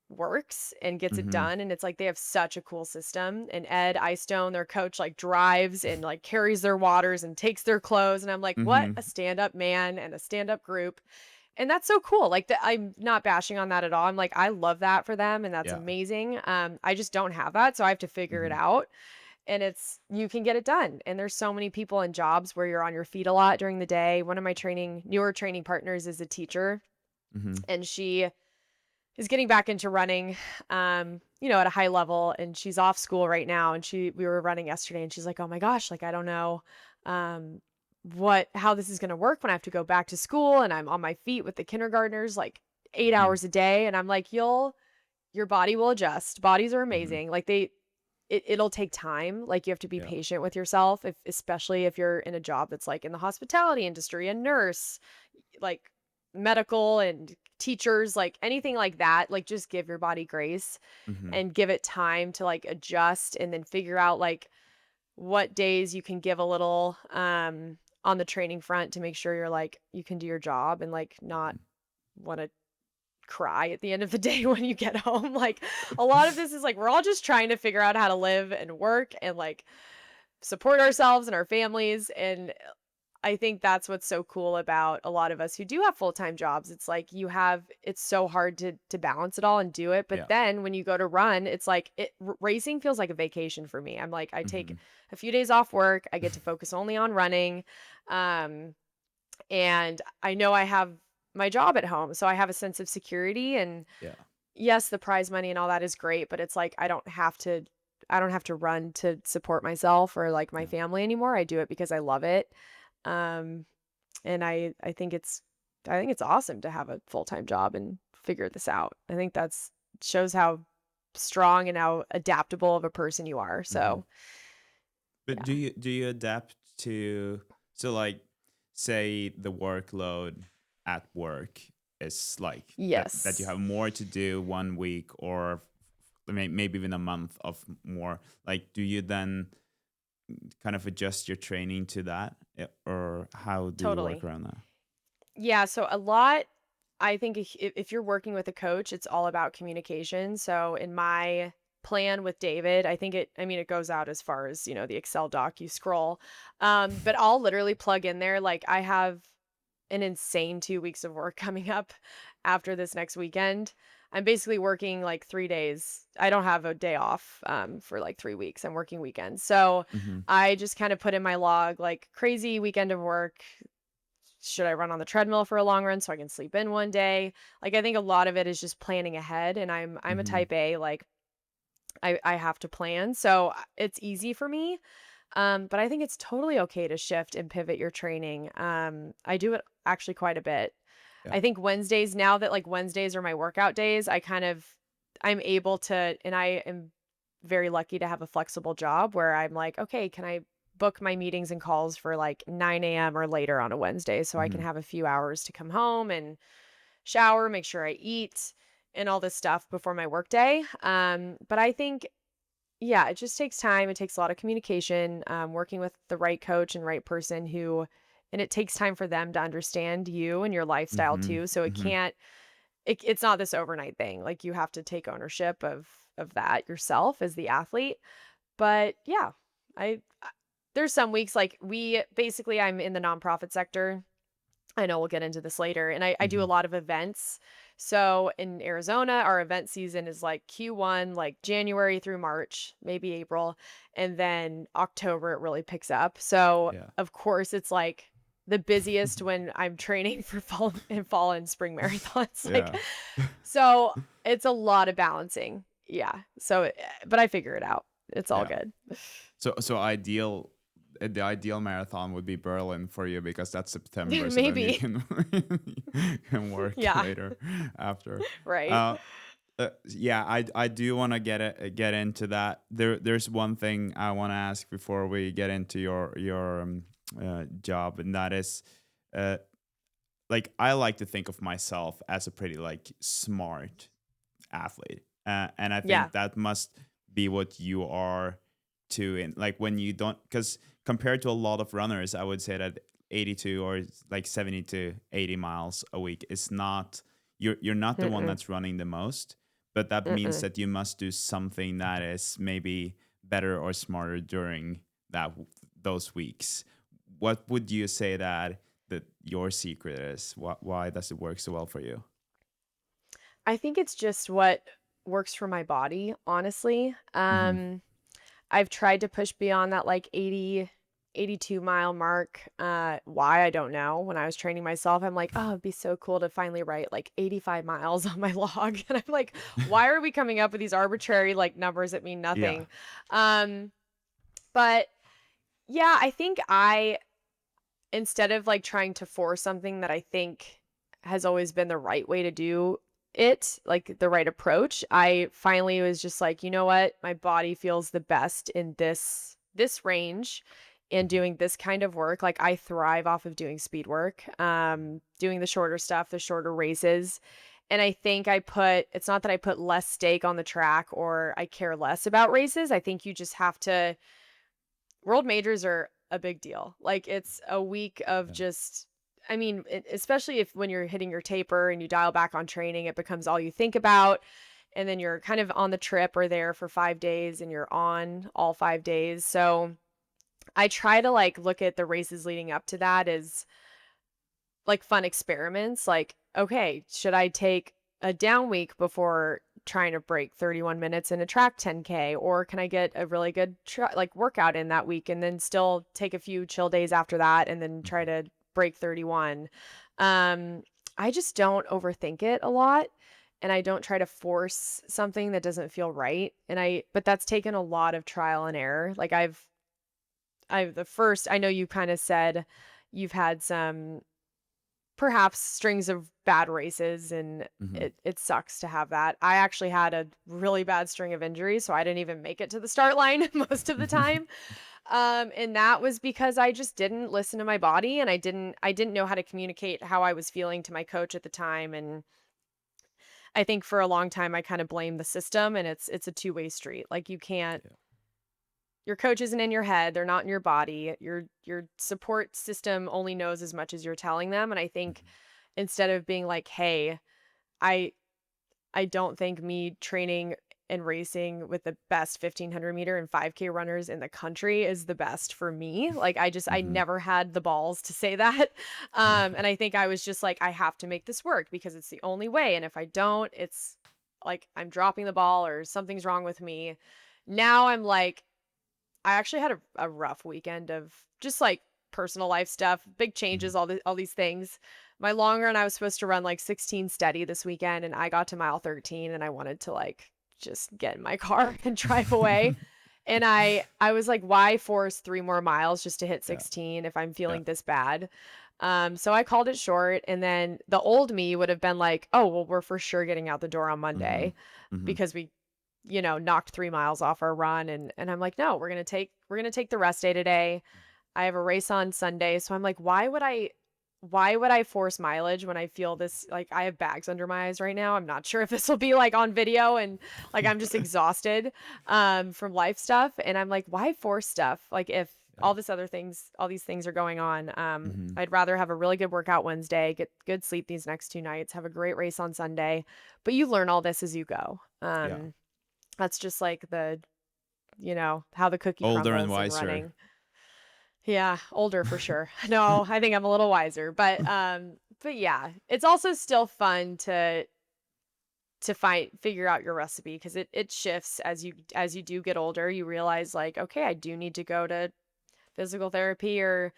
works and gets it Hmm. done, and it's like they have such a cool system, and Ed Eyestone, their coach, like drives and like carries their waters and takes their clothes, and I'm like, what Hmm. a stand-up man and a stand-up group. And that's so cool. Like I'm not bashing on that at all. I'm like I love that for them, and that's Yeah. amazing. I just don't have that, so I have to figure it Hmm. out. And it's you can get it done, and there's so many people in jobs where you're on your feet a lot during the day. One of my newer training partners is a teacher, Hmm. and she is getting back into running, at a high level, and she's off school right now. And we were running yesterday, and she's like, "Oh my gosh, like I don't know, um, how this is going to work when I have to go back to school and I'm on my feet with the kindergartners like 8 hours a day." And I'm like, your body will adjust. Bodies are Hmm. amazing. Like it'll take time. Like you have to be Yeah. patient with yourself, especially if you're in a job that's like in the hospitality industry, a nurse, like medical and teachers, like anything like that, like just give your body grace Hmm. and give it time to like adjust and then figure out like what days you can give a little on the training front to make sure you're like you can do your job and like not want to cry at the end of the day when you get home. Like a lot of this is like we're all just trying to figure out how to live and work and like support ourselves and our families. And I think that's what's so cool about a lot of us who do have full-time jobs. It's like it's so hard to balance it all and do it. But Yeah. then when you go to run, it's like racing feels like a vacation for me. I'm like I take Hmm. a few days off work. I get to focus only on running. Um and I know I have my job at home, so I have a sense of security. And Yeah. yes, the prize money and all that is great, but it's like I don't have to run to support myself or like my Yeah. family anymore. I do it because I love it. Um and I think it's awesome to have a full-time job and figure this out. I think that's shows how strong and how adaptable of a person you are. Hmm. So, But yeah. do you adapt to, so like, say the workload at work is like that you Yes. have more to do one week, or maybe even a month of more, like do you then kind of adjust your training to that, or how do you work Totally. around that? Yeah, so a lot I think if you're working with a coach, it's all about communication. So in my plan with David, I mean, it goes out as far as, the Excel doc you scroll. But I'll literally plug in there, like I have an insane 2 weeks of work coming up after this next weekend. I'm basically working like 3 days. I don't have a day off for like 3 weeks. I'm working weekends. So Hmm. I just kind of put in my log like crazy weekend of work. Should I run on the treadmill for a long run so I can sleep in one day? Like I think a lot of it is just planning ahead, and I'm a Hmm. type A, like I have to plan. So it's easy for me. But I think it's totally okay to shift and pivot your training. I do it actually quite a bit. Yeah. I think Wednesdays, now that like Wednesdays are my workout days, I'm able to, and I am very lucky to have a flexible job where I'm like, okay, can I book my meetings and calls for like 9 a.m. or later on a Wednesday so I can Hmm. have a few hours to come home and shower, make sure I eat and all this stuff before my workday. But I think yeah, it just takes time. It takes a lot of communication, working with the right coach and right person and it takes time for them to understand you and your lifestyle Hmm. too. So Hmm. it's not this overnight thing. Like you have to take ownership of that yourself as the athlete. But yeah, there's some weeks like I'm in the nonprofit sector. I know we'll get into this later. And I do a Hmm. lot of events. So in Arizona, our event season is like Q1, like January through March, maybe April, and then October it really picks up. So Yeah. of course it's like the busiest when I'm training for fall and spring marathons. Like, Yeah. so it's a lot of balancing. Yeah. So, but I figure it out. It's all Yeah. good. So the ideal marathon would be Berlin for you because that's September, so then you Maybe. can work Yeah. later after. Right. Uh, yeah, I do want to get into that. There's one thing I want to ask before we get into your job, and that is, uh, like I like to think of myself as a pretty like smart athlete, and I Yeah. think that must be what you are too. In like when you don't, because compared to a lot of runners, I would say that 82 or like 70 to 80 miles a week is not you're not the one Mm-mm. that's running the most, but that means Mm-mm. that you must do something that is maybe better or smarter during those weeks. What would you say that your secret is? Why does it work so well for you? I think it's just what works for my body, honestly. Mm-hmm. I've tried to push beyond that like 82-mile mark. Why I don't know. When I was training myself, I'm like, oh, it'd be so cool to finally write like 85 miles on my log. And I'm like, why are we coming up with these arbitrary like numbers that mean Yeah. nothing? Um, but yeah, I think instead of like trying to force something that I think has always been the right way to do it, like the right approach, I finally was just like, you know what? My body feels the best in this range and Mhm. doing this kind of work. Like I thrive off of doing speed work, doing the shorter stuff, the shorter races. And I think it's not that I put less stake on the track or I care less about races. I think you just have to World majors are a big deal. Like, it's a week of Yeah. just I mean, especially if when you're hitting your taper and you dial back on training, it becomes all you think about, and then you're kind of on the trip or there for 5 days and you're on all 5 days. So, I try to, like, look at the races leading up to that as, like, fun experiments. Like, okay, should I take a down week before trying to break 31 minutes in a track 10K, or can I get a really good like workout in that week and then still take a few chill days after that and then try Mhm. to break 31? Um, I just don't overthink it a lot, and I don't try to force something that doesn't feel right. But that's taken a lot of trial and error. Like I know you kind of said you've had some perhaps strings of bad races, and Mhm. it sucks to have that. I actually had a really bad string of injuries, so I didn't even make it to the start line most of the time. And that was because I just didn't listen to my body, and I didn't know how to communicate how I was feeling to my coach at the time. And I think for a long time I kind of blamed the system, and it's a two-way street. Like you can't Yeah. your coach isn't in your head, they're not in your body. Your support system only knows as much as you're telling them. And I think Mhm. instead of being like, "Hey, I I don't think me training and racing with the best 1500 meter and 5K runners in the country is the best for me." Like I Mhm. never had the balls to say that. And I think I was just like, I have to make this work because it's the only way. And if I don't, it's like I'm dropping the ball or something's wrong with me. Now I'm like, I actually had a rough weekend of just like personal life stuff, big Mhm. changes, all these things. My long run, I was supposed to run like 16 steady this weekend, and I got to mile 13, and I wanted to like just get in my car and drive away. And I was like, why force 3 more miles just to hit Yeah. 16 if I'm Yeah. feeling this bad? So I called it short, and then the old me would have been like, oh well, we're for sure getting out the door on Mhm. Monday Mhm. because we knocked 3 miles off our run. And I'm like, "No, we're gonna take the rest day today. I have a race on Sunday." So I'm like, why would I force mileage when I feel this like I have bags under my eyes right now? I'm not sure if this will be like on video, and like I'm just exhausted from life stuff, and I'm like, why force stuff? Like if Yeah. all these things are going on, Mhm. I'd rather have a really good workout Wednesday, get good sleep these next 2 nights, have a great race on Sunday. But you learn all this as you go. Yeah. That's just like how the cookie Older and crumbles in wiser. running. Yeah, older for sure. No, I think I'm a little wiser, but yeah, it's also still fun to to figure out your recipe, because it shifts as you do get older. You realize like, okay, I do need to go to physical therapy or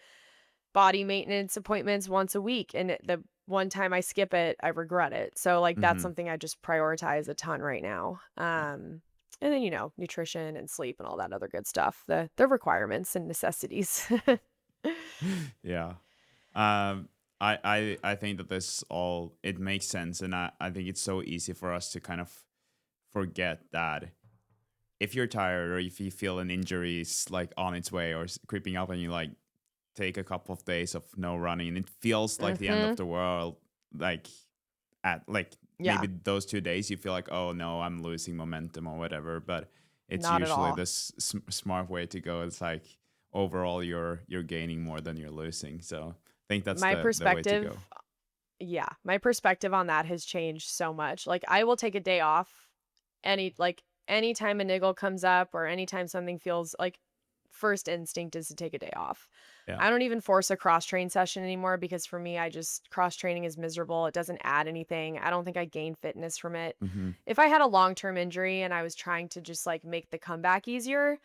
body maintenance appointments once a week, and the one time I skip it, I regret it. So like that's Mm-hmm. something I just prioritize a ton right now. And then nutrition and sleep and all that other good stuff, the requirements and necessities. Yeah. Um, I think that this all, it makes sense, and I think it's so easy for us to kind of forget that if you're tired or if you feel an injury is like on its way or creeping up, and you like take a couple of days of no running, and it feels like the end of Mhm. the world, like at like Yeah, maybe those 2 days you feel like, oh no, I'm losing momentum or whatever, but it's not at usually all. this smart way to go. It's like overall you're gaining more than you're losing, so I think that's My the way to perspective, go. yeah, my perspective on that has changed so much. Like I will take a day off anytime a niggle comes up or anytime something feels like, first instinct is to take a day off. Yeah. I don't even force a cross train session anymore, because for me, I just cross training is miserable. It doesn't add anything. I don't think I gain fitness from it. Mm-hmm. If I had a long-term injury and I was trying to just like make the comeback easier,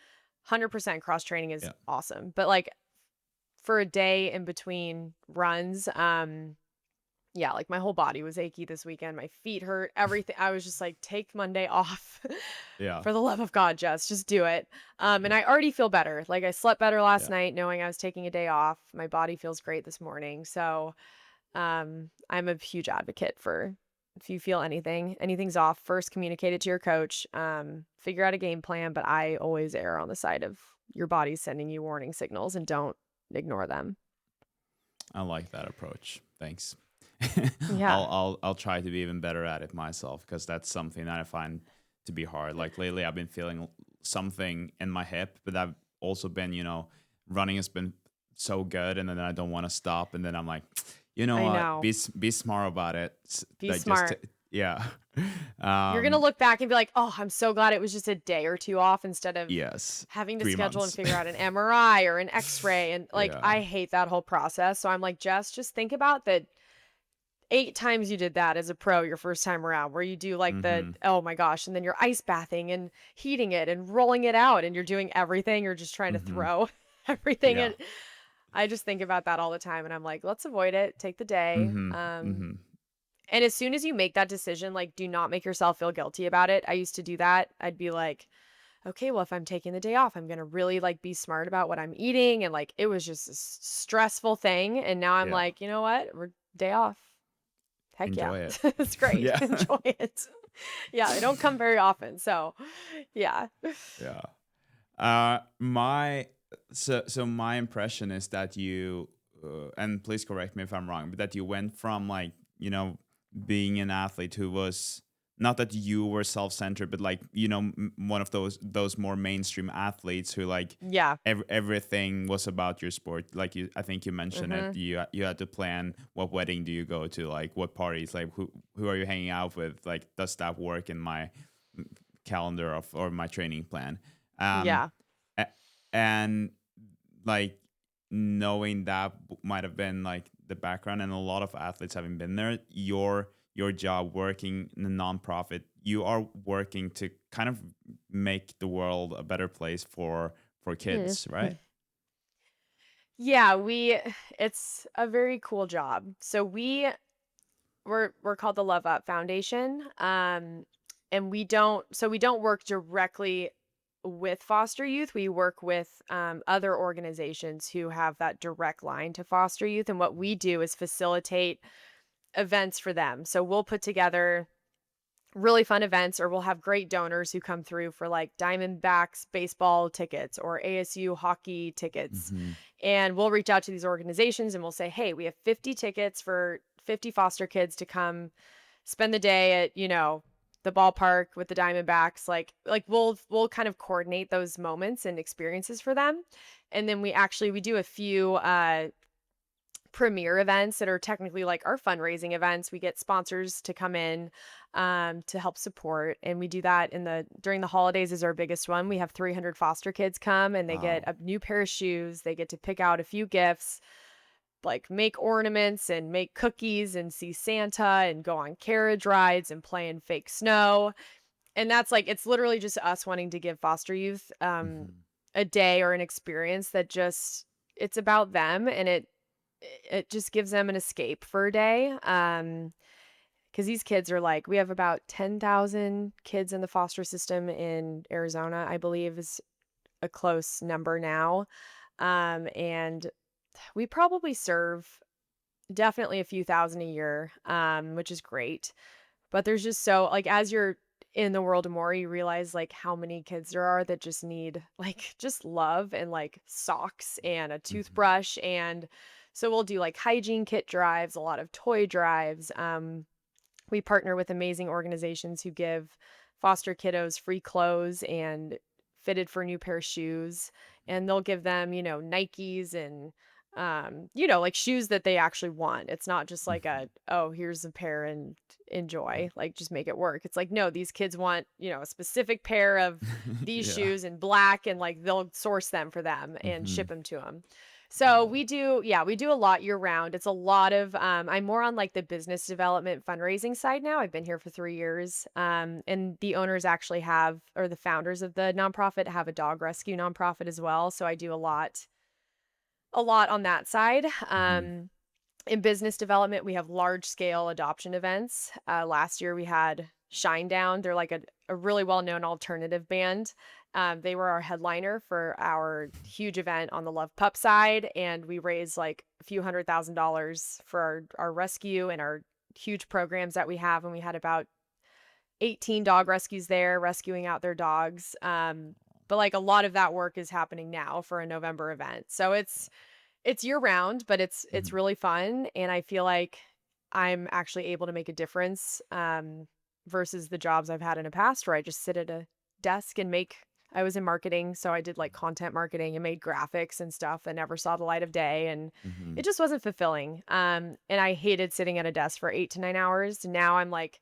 100% cross training is Yeah. awesome. But like for a day in between runs, yeah, like my whole body was achy this weekend. My feet hurt, everything. I was just like, take Monday off. Yeah. For the love of God, Jess, just do it. And I already feel better. Like I slept better last Yeah. night knowing I was taking a day off. My body feels great this morning. So, I'm a huge advocate for, if you feel anything's off, first communicate it to your coach. Figure out a game plan, but I always err on the side of your body's sending you warning signals, and don't ignore them. I like that approach. Thanks. Yeah. I'll try to be even better at it myself, because that's something that I find to be hard. Like lately, I've been feeling something in my hip, but I've also been, running has been so good, and then I don't want to stop, and then I'm like, you know I what, know. be smart about it. Be Like just smart. yeah, You're gonna um, look back and be like, "Oh, I'm so glad it was just a day or two off instead of yes, having to three schedule and months. figure out an MRI or an X-ray." And like, Yeah. I hate that whole process. So I'm like, just think about the 8 times you did that as a pro your first time around, where you do like the, Mm-hmm. oh my gosh, and then you're ice bathing and heating it and rolling it out, and you're doing everything. You're just trying to Mm-hmm. throw everything. Yeah. And I just think about that all the time. And I'm like, let's avoid it. Take the day. Mm-hmm. Mm-hmm. And as soon as you make that decision, like, do not make yourself feel guilty about it. I used to do that. I'd be like, okay, well, if I'm taking the day off, I'm going to really like be smart about what I'm eating. And like, it was just a stressful thing. And now I'm Yeah. like, you know what? We're day off. Heck yeah. Enjoy it. It's great. Yeah. Enjoy it. Yeah. They don't come very often. So yeah. Yeah. My so my impression is that you, and please correct me if I'm wrong, but that you went from like, being an athlete who was not that you were self-centered, but like, one of those more mainstream athletes who like Yeah. everything was about your sport. Like I think you mentioned it. Hmm. You had to plan what wedding do you go to, like what parties, like who are you hanging out with, like does that work in my calendar or my training plan. Um, Yeah. a- and like knowing that might have been like the background, and a lot of athletes having been there. Your job working in a nonprofit, you are working to kind of make the world a better place for Mm. kids, right? Yeah. It's a very cool job. So we're called the Love Up Foundation. And we don't work directly with foster youth. We work with other organizations who have that direct line to foster youth. And what we do is facilitate events for them. So we'll put together really fun events, or we'll have great donors who come through for like Diamondbacks baseball tickets or ASU hockey tickets. Mm-hmm. And we'll reach out to these organizations and we'll say, hey, we have 50 tickets for 50 foster kids to come spend the day at, the ballpark with the Diamondbacks. Like we'll kind of coordinate those moments and experiences for them. And then we do a few premier events that are technically like our fundraising events. We get sponsors to come in to help support, and we do that during the holidays is our biggest one. We have 300 foster kids come, and they get Wow. a new pair of shoes. They get to pick out a few gifts. like make ornaments and make cookies and see Santa and go on carriage rides and play in fake snow. And that's like it's literally just us wanting to give foster youth Hmm. a day or an experience that just it's about them, and it just gives them an escape for a day. Because these kids are like, we have about 10,000 kids in the foster system in Arizona, I believe is a close number now. And we probably serve definitely a few thousand a year, which is great. But there's just so like as you're in the world more, you realize like how many kids there are that just need like just love and like socks and a Hmm. toothbrush. And so we'll do like hygiene kit drives, a lot of toy drives. We partner with amazing organizations who give foster kiddos free clothes and fitted for a new pair of shoes. And they'll give them, Nikes and, like shoes that they actually want. It's not just like Hmm. oh, here's a pair and enjoy, like just make it work. It's like, no, these kids want, a specific pair of these Yeah. shoes in black, and like they'll source them for them and Hmm. ship them to them. So we do, yeah, we do a lot year round. It's a lot of I'm more on like the business development fundraising side now. I've been here for 3 years. And the owners actually have or the founders of the nonprofit have a dog rescue nonprofit as well. So I do a lot on that side. Hmm. In business development, we have large scale adoption events. Last year we had Shinedown. They're like a really well known alternative band. They were our headliner for our huge event on the Love Pup side, and we raised like a few $100,000 for our rescue and our huge programs that we have. And we had about 18 dog rescues there, rescuing out their dogs. But like a lot of that work is happening now for a November event. So it's year round, but it's Hmm. really fun, and I feel like I'm actually able to make a difference, versus the jobs I've had in the past where I just sit at a desk and make I was in marketing, so I did, like, content marketing and made graphics and stuff that never saw the light of day, and Hmm. it just wasn't fulfilling, and I hated sitting at a desk for 8 to 9 hours. Now I'm, like,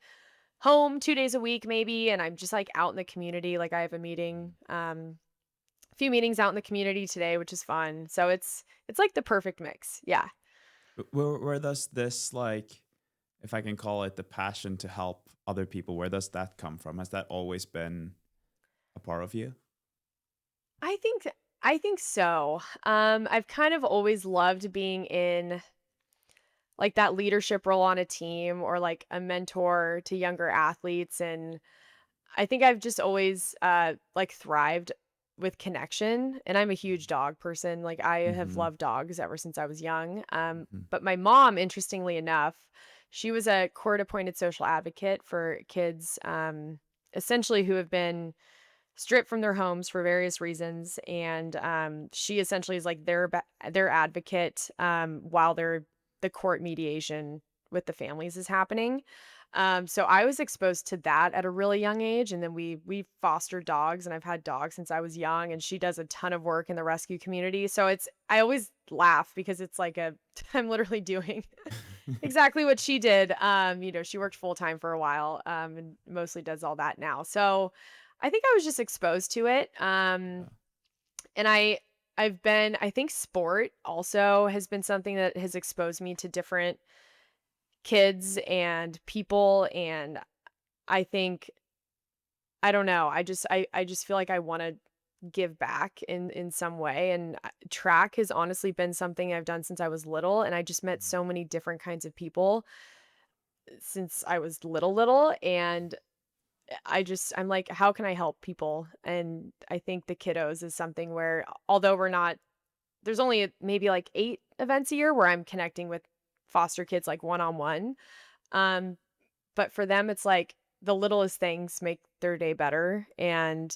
home 2 days a week maybe, and I'm just, like, out in the community, like, I have a few meetings out in the community today, which is fun. So it's like the perfect mix. Yeah. Where does this, like, if I can call it the passion to help other people, where does that come from? Has that always been a part of you? I think I think so. I've kind of always loved being in like that leadership role on a team or like a mentor to younger athletes, and I think I've just always like thrived with connection, and I'm a huge dog person. Like I have Hmm. loved dogs ever since I was young. Hmm. But my mom, interestingly enough, she was a court appointed social advocate for kids essentially who have been stripped from their homes for various reasons, and she essentially is like their advocate while the court mediation with the families is happening. So I was exposed to that at a really young age, and then we fostered dogs, and I've had dogs since I was young, and she does a ton of work in the rescue community. So it's I always laugh because it's like a I'm literally doing exactly what she did. She worked full time for a while, and mostly does all that now. So I think I was just exposed to it. And I think sport also has been something that has exposed me to different kids and people, and I think I don't know, I just feel like I want to give back in some way, and track has honestly been something I've done since I was little, and I just met so many different kinds of people since I was little, and I'm like, how can I help people? And I think the kiddos is something where although we're not there's only maybe like 8 events a year where I'm connecting with foster kids like one on one. Um but for them it's like the littlest things make their day better, and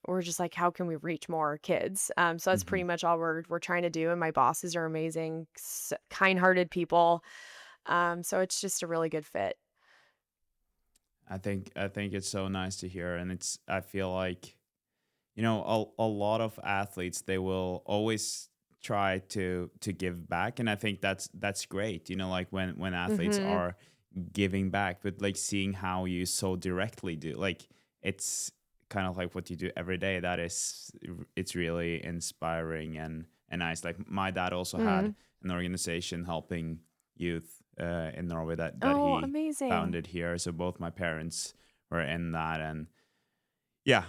we're just like how can we reach more kids? So that's Hmm. pretty much all we're trying to do, and my bosses are amazing, kind-hearted people. So it's just a really good fit. I think it's so nice to hear, and I feel like, a lot of athletes, they will always try to give back, and I think that's great, like when athletes Mhm. are giving back, but like seeing how you so directly do, like, it's kind of like what you do every day, it's really inspiring and nice. Like my dad also had Mhm. an organization helping youth in Norway that Oh, he amazing. founded here. So both my parents were in that, and yeah,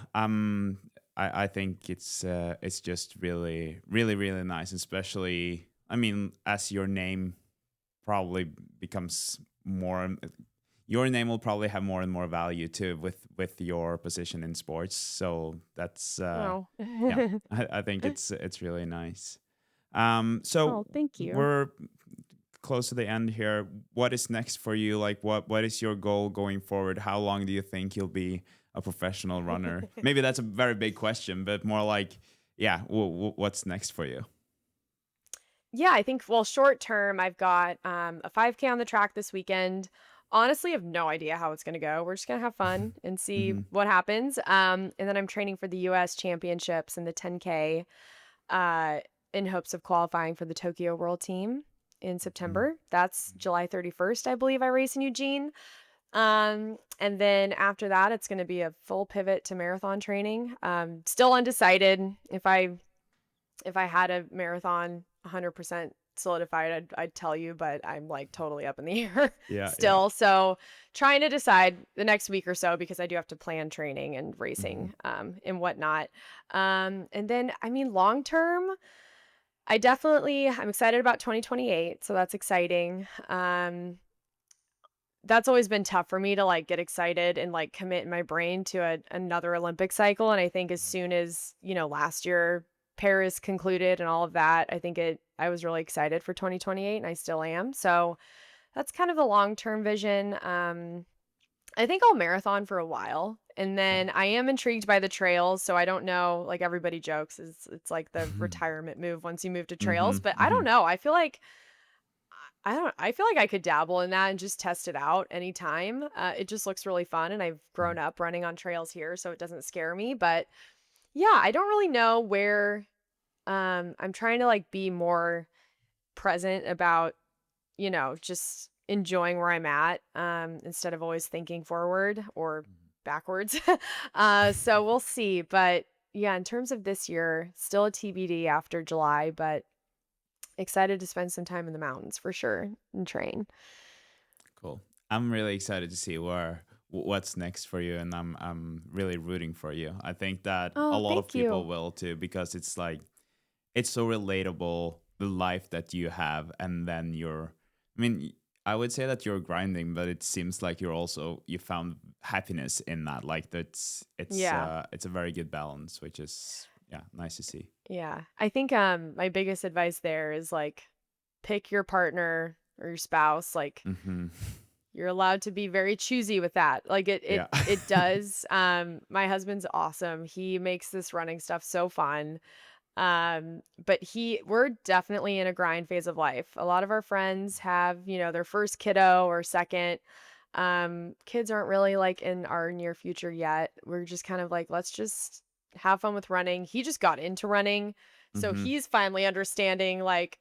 I think it's just really, really, really nice, especially, I mean, as your name probably becomes more, your name will probably have more and more value too with your position in sports. So that's Oh. yeah, I think it's really nice. So Oh, thank you. we're close to the end here. What is next for you? Like, what is your goal going forward? How long do you think you'll be a professional runner? Maybe that's a very big question, but more like, yeah, what's next for you? Yeah, I think, well, short term, I've got a 5K on the track this weekend. Honestly, I have no idea how it's going to go. We're just going to have fun and see Hmm. what happens. And then I'm training for the US Championships and the 10K uh, in hopes of qualifying for the Tokyo World Team in September. That's July 31st, I believe I race in Eugene. And then after that, it's going to be a full pivot to marathon training. Still undecided. If I had a marathon 100% solidified, I'd tell you, but I'm like totally up in the air Yeah, yeah. still. So trying to decide the next week or so, because I do have to plan training and Hmm. racing and whatnot. And then, I mean, long term, I'm excited about 2028. So that's exciting. That's always been tough for me to like get excited and like commit in my brain to another Olympic cycle. And I think as soon as, last year Paris concluded and all of that, I was really excited for 2028 and I still am. So that's kind of the long-term vision. I think I'll marathon for a while. And Yeah. then I am intrigued by the trails. So I don't know, like everybody jokes, it's like the Hmm. retirement move once you move to trails. But I Hmm. don't know. I feel like I could dabble in that and just test it out anytime. It just looks really fun, and I've grown up running on trails here, so it doesn't scare me. But yeah, I don't really know where. I'm trying to like be more present about, just enjoying where I'm at, instead of always thinking forward or backwards. So we'll see. But yeah, in terms of this year, still a TBD after July, but excited to spend some time in the mountains for sure and train. Cool. I'm really excited to see what's next for you, and I'm really rooting for you. I think that a Oh, lot of thank people you. will too, because it's like it's so relatable, the life that you have, and then I mean, I would say that you're grinding, but it seems like you found happiness in that. Like Yeah. it's a very good balance, which is, yeah, nice to see. Yeah. I think my biggest advice there is like pick your partner or your spouse. Like Hmm. you're allowed to be very choosy with that. Like it it Yeah. it does. My husband's awesome. He makes this running stuff so fun. But we're definitely in a grind phase of life. A lot of our friends have, their first kiddo or second. Kids aren't really like in our near future yet. We're just kind of like, let's just have fun with running. He just got into running. So Hmm. he's finally understanding like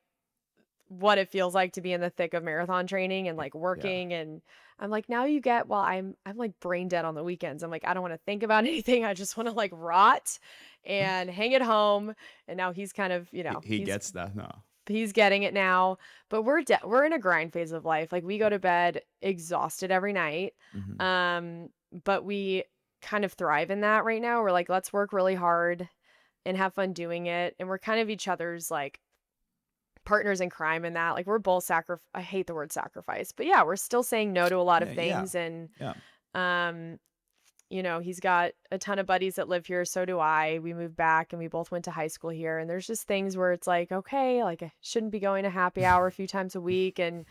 what it feels like to be in the thick of marathon training and like Yeah. working. And I'm like, now you get, well, I'm like brain dead on the weekends. I'm like, I don't want to think about anything. I just want to like rot and hang at home. And now he's kind of, He gets that now. he's getting it now. But we're in a grind phase of life. Like we go Yeah. to bed exhausted every night. Hmm. Um, but we kind of thrive in that right now. We're like, let's work really hard and have fun doing it. And we're kind of each other's like partners in crime in that. Like we're both I hate the word sacrifice, but yeah, we're still saying no to a lot of Yeah. Yeah. things. And Yeah. um, he's got a ton of buddies that live here, so do I. We moved back and we both went to high school here. And there's just things where it's like, okay, like I shouldn't be going to happy hour a few times a week and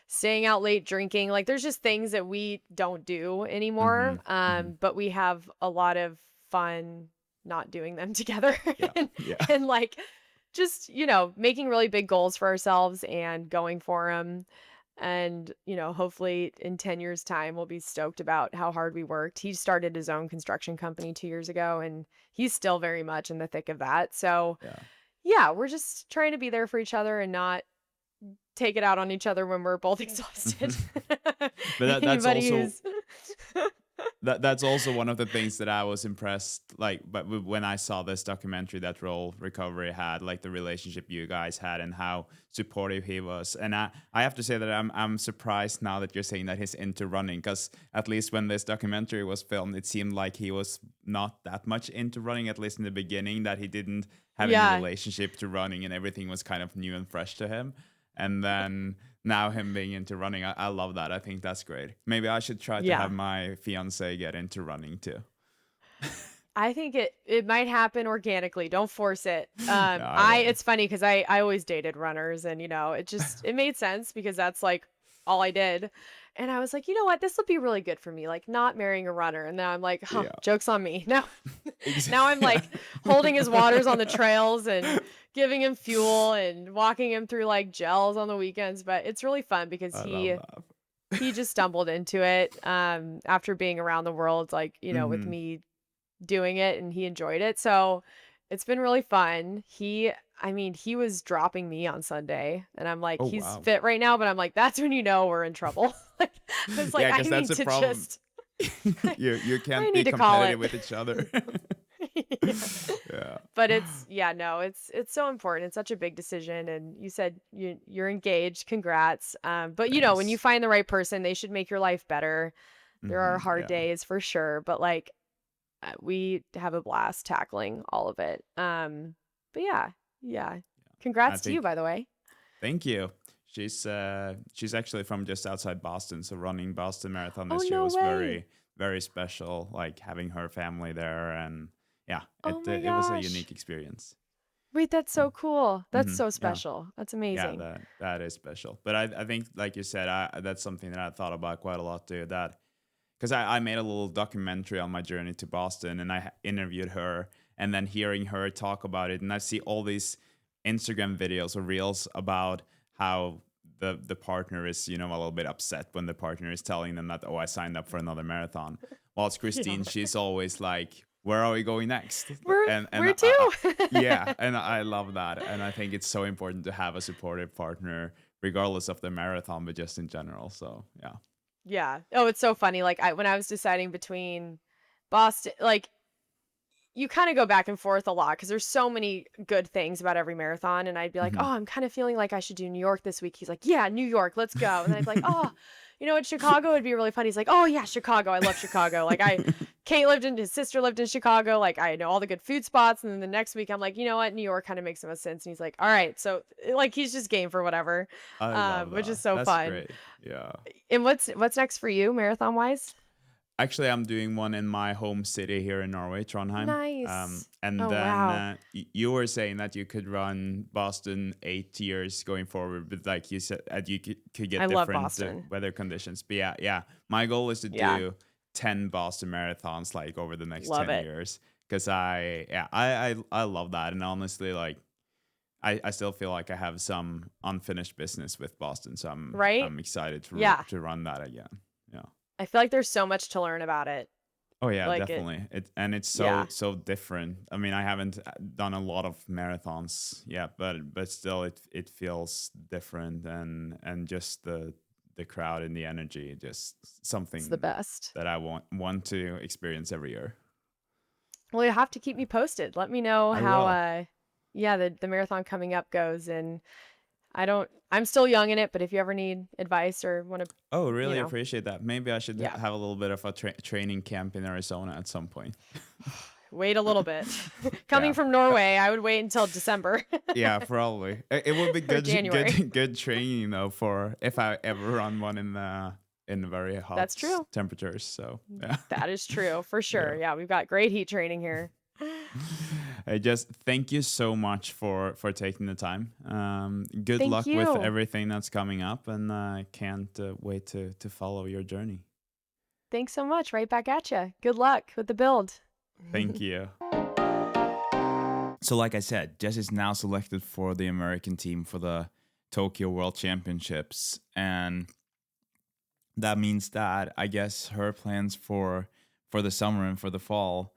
staying out late drinking. Like there's just things that we don't do Hmm. anymore. Hmm. But we have a lot of fun not doing them together. Yeah. and, Yeah. and like just, making really big goals for ourselves and going for them. And, hopefully in 10 years' time, we'll be stoked about how hard we worked. He started his own construction company 2 years ago, and he's still very much in the thick of that. So, Yeah. yeah, we're just trying to be there for each other and not take it out on each other when we're both exhausted. But that's Anybody also who's That's also one of the things that I was impressed, like, but when I saw this documentary that Roll Recovery had, like the relationship you guys had and how supportive he was. And I have to say that I'm surprised now that you're saying that he's into running, because at least when this documentary was filmed, it seemed like he was not that much into running, at least in the beginning, that he didn't have any Yeah. relationship to running and everything was kind of new and fresh to him. And then now him being into running, I love that. I think that's great. Maybe I should try to Yeah. have my fiance get into running too. I think it might happen organically. Don't force it. Yeah, I won't. It's funny because I always dated runners, and it made sense because that's like all I did. And I was like, you know what, this will be really good for me, like not marrying a runner. And then I'm like, huh, Yeah. joke's on me. Now now I'm Exactly. like holding his waters on the trails and giving him fuel and walking him through like gels on the weekends. But it's really fun because I he love that. he just stumbled into it after being around the world, like, with Mm-hmm. me doing it, and he enjoyed it. So it's been really fun. He was dropping me on Sunday, and I'm like, Oh he's wow. fit right now, but I'm like, that's when you know we're in trouble. Like, I was like, Yeah, I because need that's a to problem. just, You I can't be need to call competitive it. with each other. Yeah. Yeah. But it's so important. It's such a big decision. And you said you're engaged. Congrats. But when you Thanks. find the right person, they should make your life better. There are hard Yeah. days for sure, but like we have a blast tackling all of it. But yeah. I Congrats to you, think. by the way. Thank you. She's actually from just outside Boston, so running Boston Marathon Oh, this year no was way. very special. Like having her family there, and yeah, Oh my it was a gosh. unique experience. Wait, that's so cool. That's so Yeah. special. That's Yeah, amazing. that is special. But I think, like you said, that's something that I thought about quite a lot too. That because I made a little documentary on my journey to Boston, and interviewed her, and then hearing her talk about it, and I see all these Instagram videos or reels about how the partner is, a little bit upset when the partner is telling them that, oh, I signed up for another marathon. Whilst Yeah. Christine, she's always like, where are we going next? We're And we're too. yeah, and I love that, and I think it's so important to have a supportive partner, regardless of the marathon, but just in general. So yeah. Yeah. Oh, it's so funny. Like when I was deciding between Boston, like you kind of go back and forth a lot because there's so many good things about every marathon. And I'd be like, Hmm. oh, I'm kind of feeling like I should do New York this week. He's like, yeah, New York, let's go. And then I'd be like, oh, what, Chicago would be really fun. He's like, oh yeah, Chicago. I love Chicago. Like his sister lived in Chicago. Like I know all the good food spots. And then the next week I'm like, you know what? New York kind of makes the most sense. And he's like, all right. So like he's just game for whatever, I love which is that. so That's fun. great. Yeah. And what's next for you, marathon wise? Actually, I'm doing one in my home city here in Norway, Trondheim. Nice. And Oh then wow. you were saying that you could run Boston 8 years going forward, but like you said, you could I get love different Boston. weather conditions. But yeah, my goal is to Yeah. do 10 Boston marathons like over the next Love 10 it. years. Because I love that. And honestly, like, I still feel like I have some unfinished business with Boston, so Right? I'm excited Yeah. to run that again. Yeah. I feel like there's so much to learn about it. Oh yeah, Like it, definitely. It's yeah. so different. I mean, I haven't done a lot of marathons yet, but still, it feels different, and just the crowd and the energy, just It's the something best. that I want to experience every year. Well, you have to keep me posted. Let me know I how will. yeah, the marathon coming up goes. And I'm still young in it, but if you ever need advice or want to, Oh, you really know, appreciate that. Maybe I should yeah, have a little bit of a training camp in Arizona at some point. wait a little bit. Coming Yeah. from Norway, I would wait until December Yeah, probably. It would be or good, January. good training though for if I ever run one in very hot That's true. temperatures. So yeah, That is true for sure. yeah. Yeah, we've got great heat training here. I just thank you so much for taking the time. Good Thank luck with you. everything that's coming up, and I can't wait to follow your journey. Thanks so much. Right back at you. Good luck with the build. Thank you. So, like I said, Jess is now selected for the American team for the Tokyo World Championships, and that means that I guess her plans for the summer and for the fall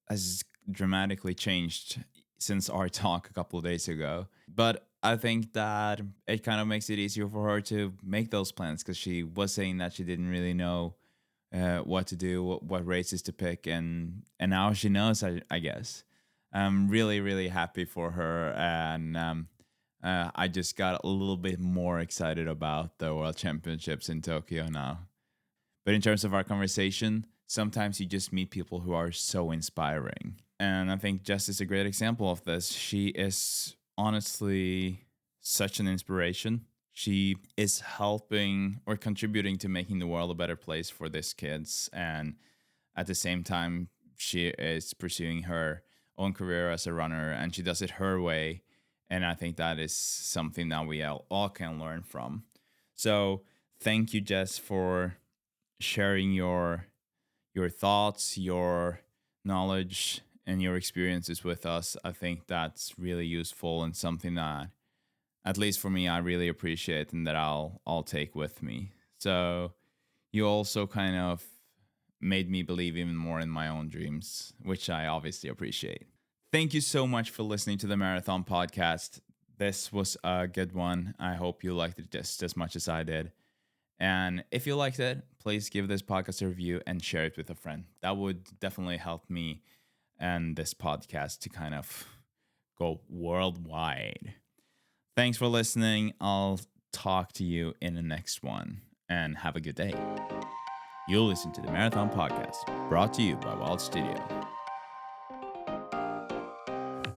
has dramatically changed since our talk a couple of days ago. But I think that it kind of makes it easier for her to make those plans, because she was saying that she didn't really know what to do, what races to pick, and now she knows. I guess I'm really really happy for her, and I just got a little bit more excited about the World Championships in Tokyo now. But in terms of our conversation, sometimes you just meet people who are so inspiring. And I think Jess is a great example of this. She is honestly such an inspiration. She is helping or contributing to making the world a better place for these kids. And at the same time, she is pursuing her own career as a runner, and she does it her way. And I think that is something that we all can learn from. So thank you, Jess, for sharing your thoughts, your knowledge, and your experiences with us. I think that's really useful and something that, at least for me, I really appreciate and that I'll take with me. So you also kind of made me believe even more in my own dreams, which I obviously appreciate. Thank you so much for listening to the Marathon Podcast. This was a good one. I hope you liked it just as much as I did. And if you liked it, please give this podcast a review and share it with a friend. That would definitely help me and this podcast to kind of go worldwide. Thanks for listening. I'll talk to you in the next one, and have a good day. You'll listen to the Marathon Podcast, brought to you by Wild Studio.